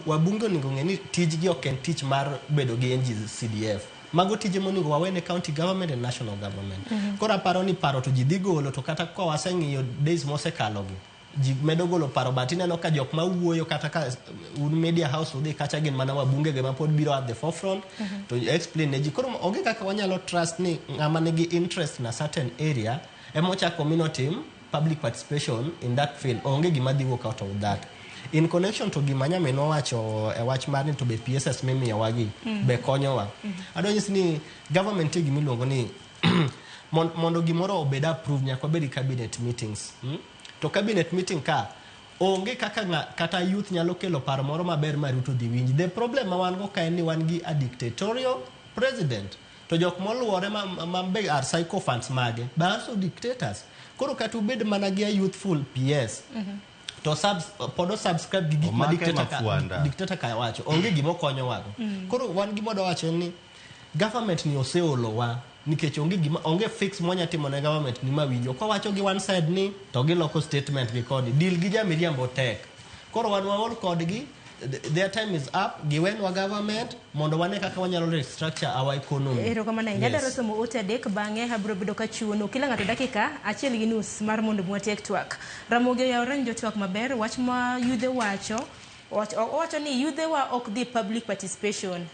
Speaker 5: wabunge ningo ngeni tijgi ok en tich mar bedo gi NGCDF mago tije moningo wawene county government and national government. Kora paro ni paro to jidhi golo to kata kwa waseng'iyo days mosekalogi ji medo golo paro but ineno ka jok ma wuoyo kata ka media house udhi kacha gin mana wabunge ge ma pod biro at the forefront to explain ne ji koro onge kaka wanyalo trust ni ng'ama nigi interest na certain area emocha community public participation in that field onge gima dhi work out of that. In connection to gimanya meno wacho e wach mar ni to be PSS mimi yawagi be konyowa. Adonyis ni government gimi luongo ni mondo gimoro obed approved nyaka bed cabinet meetings. To cabinet meeting ka onge kaka kata youth nyalo kelo paro moro maber maruto dhi winji. The problem wan go ka en ni wan gi a dictatorial president. To jok moluore mambe are psychophants mage but also dictators. Koro katu bed mana gi a youthful PS. To podo subscribe gi gik ma dictator ka wacho onge gimo konyo wago. Koro wan gimo do wacho ni government ni oseolowa nikech onge fix monya timo ne government ni mawinjo ko wacho gi one side ni to gi local statement gi kodi deal gi jamiriambo tek. Koro wan waol kodgi their time is up given wa government mondo wane kaka wanyalo restructure our economy.
Speaker 1: Ero kama na nyadaro somo ote adek bange habro bedo ka chuono kila ngato dakika achiel gi nus mar mondo mwatiek twak. Ramogi ya oranjo twak maber wach ma yudhe wacho ni yudhe wa ok dhi public participation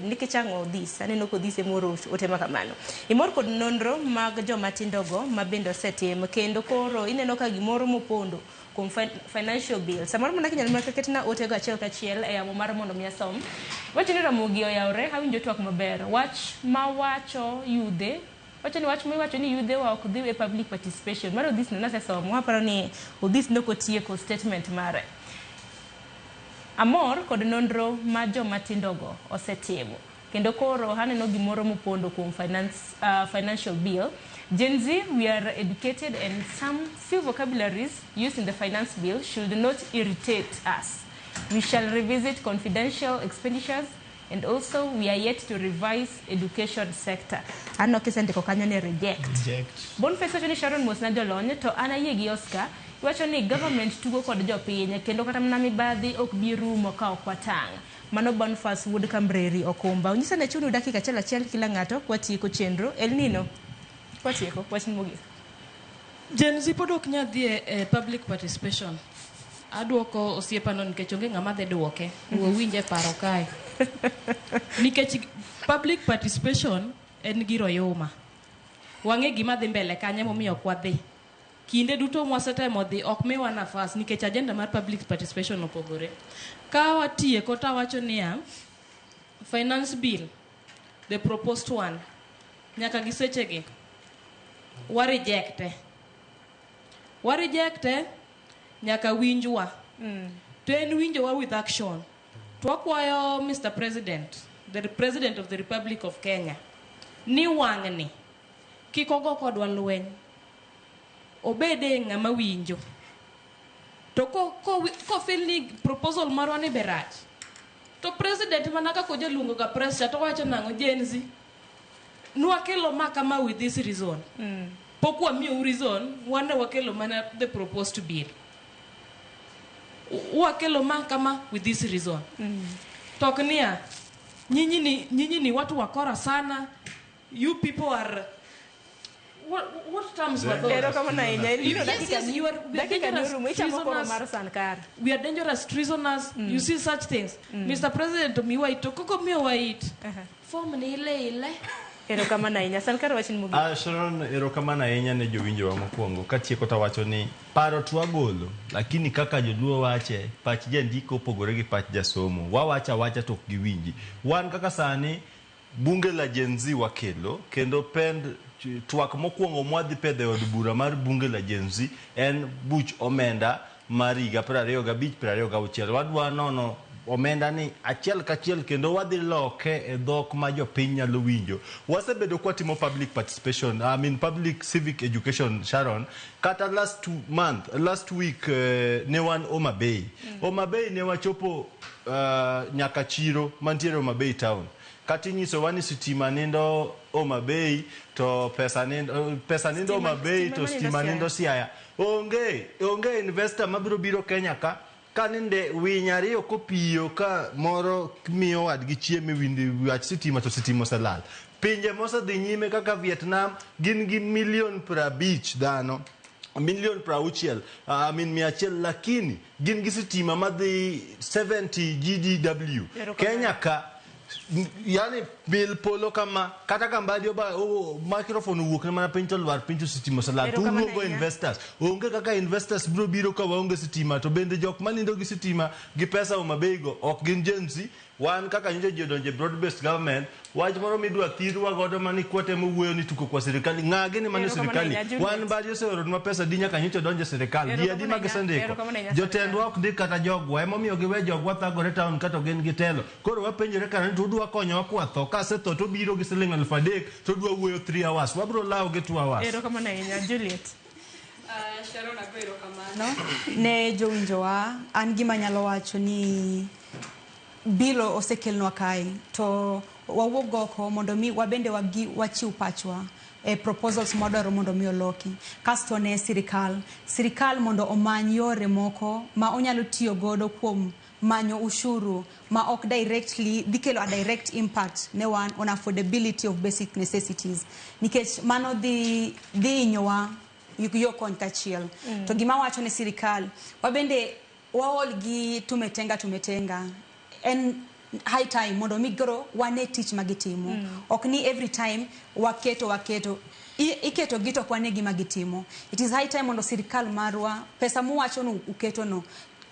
Speaker 1: nikichango this aneno ko this emoro otema kamano imor kod nonro mag joma tindogo mabendo setim kendo koro ineno ka gimoro mopondo kuom financial bill samoro mana kinyal mar ketna otego achiel kachiel e yamo mar mondo miasom wacho ni Ramogi oyawre hawinjo twak maber wach ma wacho yudhe wacho ni wach ma wacho ni yudhe wa ok dhi e public participation maro this na sesomo aparo ni this no kotieko statement mare amor kod nonro ma joma tindogo osetimo kendo koro haneno gimoro mopondo kuom financial bill. Gen Z, we are educated and some few vocabularies used in the finance bill should not irritate us. We shall revisit confidential expenditures and also we are yet to revise education sector. Ano kisende ko kanyo ne reject. Boniface wacho ni Sharon Mosna jolony to anayie gi Oscar wacho ni government tugo kod jopiny kendo kata mana mibadhi ok bi rumo ka ok watang. Mano Boniface Wood Kambreri Okumba. Unyisa ne chunu dakika achiel kila ngato kwatieko chenro El Nino. Kwatieko wachni mogik.
Speaker 2: Gen Z pod ok nyadhi e public participation. Aduoko osiepano nikech onge ng'ama dhi duoke. Winje paro kae. Nikech public participation en giro yoma. Wang'e gima dhi mbele kanye momiyo ok wadhi. Kinde duto mwasetemo dhi ok miwa nafas nikech agenda mar public participation opogore. Ka watieko ta wacho niya finance bill the proposed one nyaka gi sechegi wa rejecte nyaka winjwa to en winjowa with action to akwayo Mr. President the President of the Republic of Kenya ni wang'ni kik ogo kodwa lweny obede ng'ama winjo to ko feel ni proposal marwa ni berach to president manaka ko jaluongo ga press to wacho nango Gen Z nwakelo makama with this reason pokwa miyo reason wane wakelo mana the proposed bill wakelo makama with this reason toknia nyinyi ni watu wakora sana you people are what terms were those? We are dangerous prisoners. You see such things. Mr. President,
Speaker 3: Sharon, erokamana ahinya ne jowinjowa mokwongo katieko ta wacho ni paro twagolo lakini kaka joluo wache pach jandiko opogore gi pach jasomo wawacha to ok giwinji wan kaka sani bunge la Gen Z wakelo kendo pend twak mokwongo mwadhi pedhe od bura mar bunge la Gen Z en buch omenda mar higa 25-26 wadwa nono omenda ni achiel kachiel kendo wadhi loke e dhok ma jopiny nyalo winjo. Wasebedo kwa timo public participation, public civic education, Sharon, kata last week ne wan Homa Bay. Homa Bay ne wachopo nyaka chiro mantiere Homa Bay town. Kati nyiso wani sitima nindo Homa Bay to pesa nindo Homa Bay to sitima nindo Siaya. Onge investor mabiro biro Kenya ka kaninde winyariyo kopiyo ka moro miyo wadgi chieme windi wach sitima to sitima salal. Pinje mosa dhi nyime kaka Vietnam gin gi million pra dhano. Million pra miachiel lakini gin gi sitima madhi 70 GDW. Kenya ka yani bil polo kama kata kambadi ba microphone wuok na mana pinto lwar pinto sitima sala tu luongo investors onge kaka investors biro ka waonge sitima to bende jok manindo gi sitima gi pesa mabego ok gin jensi wan kaka nje jodonje broad based government wach moro midwa thirwa godo mani kwate mowuoyo ni tuko kwa serikali ngage ni mani serikali wan badi osero ma pesa dinya ka nyocho donje serikali dia di magesandeko jotendwa ok di kata jogwa emomiyo giwe jogwa thagore town kata gen gitelo koro wapenjore kana to udwa konyo kwa tho ka se tho to biro gi siling 3,000 to dwa wuoyo 3 hours wabro lawo ge 2 hours
Speaker 1: erokamano ahinya Juliet.
Speaker 4: Sharon akwero kamano ne jowinjowa an gima nyalo wacho ni bilo osekelnwa kae to wawuok oko mondo mi wabende wachiw pachwa proposals modaro mondo mi oloki kasto ne sirikal mondo omany yore moko ma onyalo tiyo godo kuom manyo ushuru ma ok directly dikelo a direct impact ne wan on affordability of basic necessities nikech mano dhi inyowa yo kony kachiel to gima wacho ne sirikal wabende waol gi tumetenga en high time mondo migro wane tich magitimo ok ni every time waketo iketo gito kwane gi magitimo. It is high time mondo sirikal marwa pesa muwacho no uketo no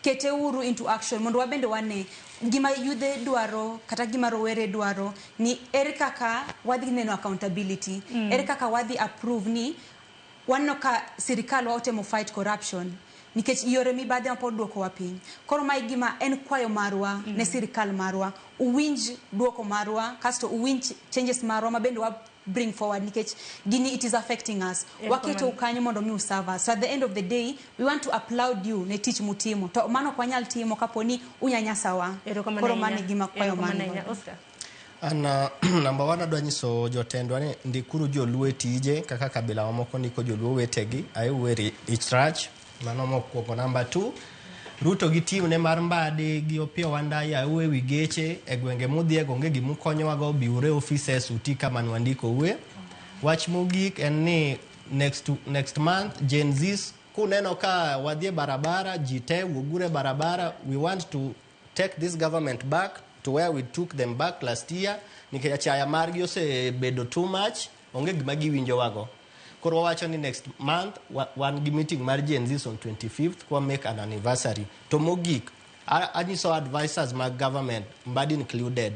Speaker 4: kete uru into action mondo wabende wane gima yudhe dwaro kata gima rowere dwaro ni ere kaka wadhi neno accountability ere kaka wadhi approve ni wano ka sirikal waotemo fight corruption nikech yore mibadhi ma pod duoko wapiny koro mai gima en kwayo marwa ne sirikal marwa uwinj duoko marwa kasto uwinj changes marwa mabende wa bring forward nikech gini it is affecting us waketo ukanyo mondo mi usava so at the end of the day we want to applaud you ne tich mutimo to mano kwanyal timo kaponi unyanyasawa koro mane gima kwayo marwa
Speaker 5: Ana number 1 adwa nyiso jotendwa ni ndikuru joluo tije kaka kabila wamoko ndiko joluo wetegi ayuweri ichrach mano mokwongo. Number 2 ruto gi team ne mar mbadi gi opio wandai ayuwe wigeche e gwenge mudhie gonge gi mukonyo go biure offices utika manwandiko uwe wach mogik en ni next month Gen Zs kuneno ka wadhie barabara jite wugure barabara we want to take this government back to where we took them back last year nikech chaya margi osebedo too much onge gima giwinjo wago koro wacho ni next month one meeting mar Gen Z on 25th kwa make an anniversary to mogik anyiso advisors mag government mbadi included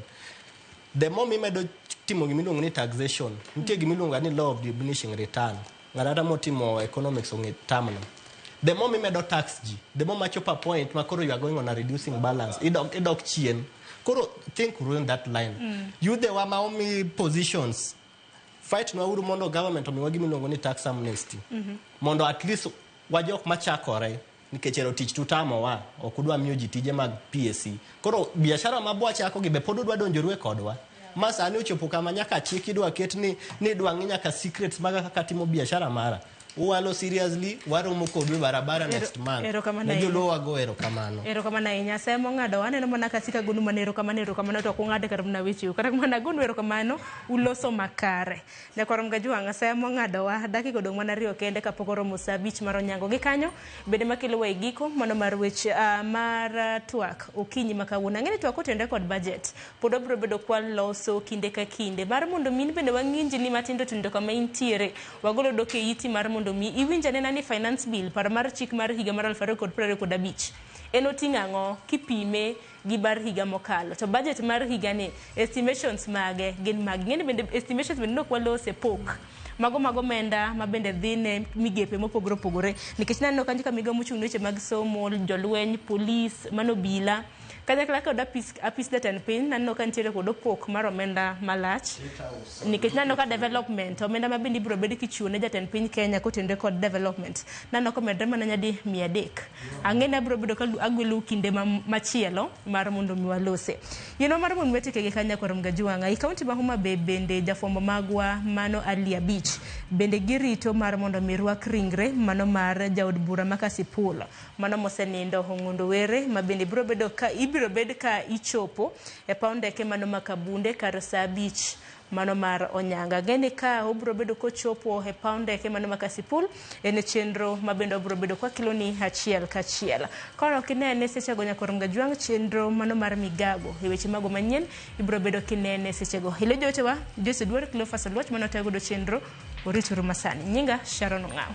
Speaker 5: the more mimedo timo gimiluongo ni taxation nitie gimiluongo ni law of diminishing return ng'ata motimo economics onge tamno the more mimedo tax ji the more machopa point makoro you are going on a reducing balance idok chien koro think ruin that line you the wamaomi positions fight no uru mondo government omiwa gimiluongo ni tax amnesty mondo at least wajok machakore nikech ero tich tutamo wa okudwa miyo ji tije mag PSC koro biashara mabwa chako gibe pod udwa donjoru e kodwa masani ochopo kama nyaka chiki dwa ket ni dwa nginya ka secrets maga kaka timo biashara mara uwalo seriously waromo kodwe barabara next month nejolo wago erokamano
Speaker 1: ahinya semo ng'ado waneno mana kasika gunu manero kamano to kung'ade kar mna wichiu kata mana gunu erokamano uloso makare ne korom gajuanga semo ng'ado wa daki godong mana riyo kende kapok oromo saa 5 mar onyango gi kanyo bende makelo wa giko mono mar wech mar twak okinyi makawuono ang'eni twak otende kod budget pod obro bedo kwan loso kinde ka kinde mar mondo min bende wang'inji ni matindo kama intiere wagolo doke yiti mar mondo mi iwinja nena ni finance bill par mar chik mar higa mar 2025 eno ting'ango kipime gi bar higa mokalo to budget mar higa ni estimations mage gin mag ngene bende estimations bende nok walose pok mago menda mabende dhine migepe mopogore nikech nanno kanji ka miga muchung' weche mag somo jolweny police mano bila kanyakla kod apis jatend piny nanno ka nitiere kod opok mar omenda malach nikech nanno ka development omenda mabende ibiro bed kichiwo ne jatend piny Kenya kotende kod development nanno komedre mana nyadi 300 ang'eni abiro bedo ka agwelo kinde machielo mar mondo miwalose yeno mar mon wetike gi kanya korom gajuanga i kaunti ma Homa Bay bende jafombo magwa mano Alia Beach bende girito mar mondo mirwak ringre mano mar jaod bura makasipul mano mosenindo Hongondo Were mabende ibiro bedo ka ichopo e paw ndeke mano makabunde kar saa 5 mano mar Onyanga. Geni ka obro bedo kochopo e paw ndeke mano ma Kasipul en chenro mabende obro bedo kwa kiloni achiel kachiel. Kono kinene seche go nyakor ngajwang chenro mano mar Migago e weche mago manyien ibro bedo kinene seche go. Ile jotewa Jose Dwar Cleophas Luoch mano tego do chenro orituru masani. Nyinga Sharon Ngao.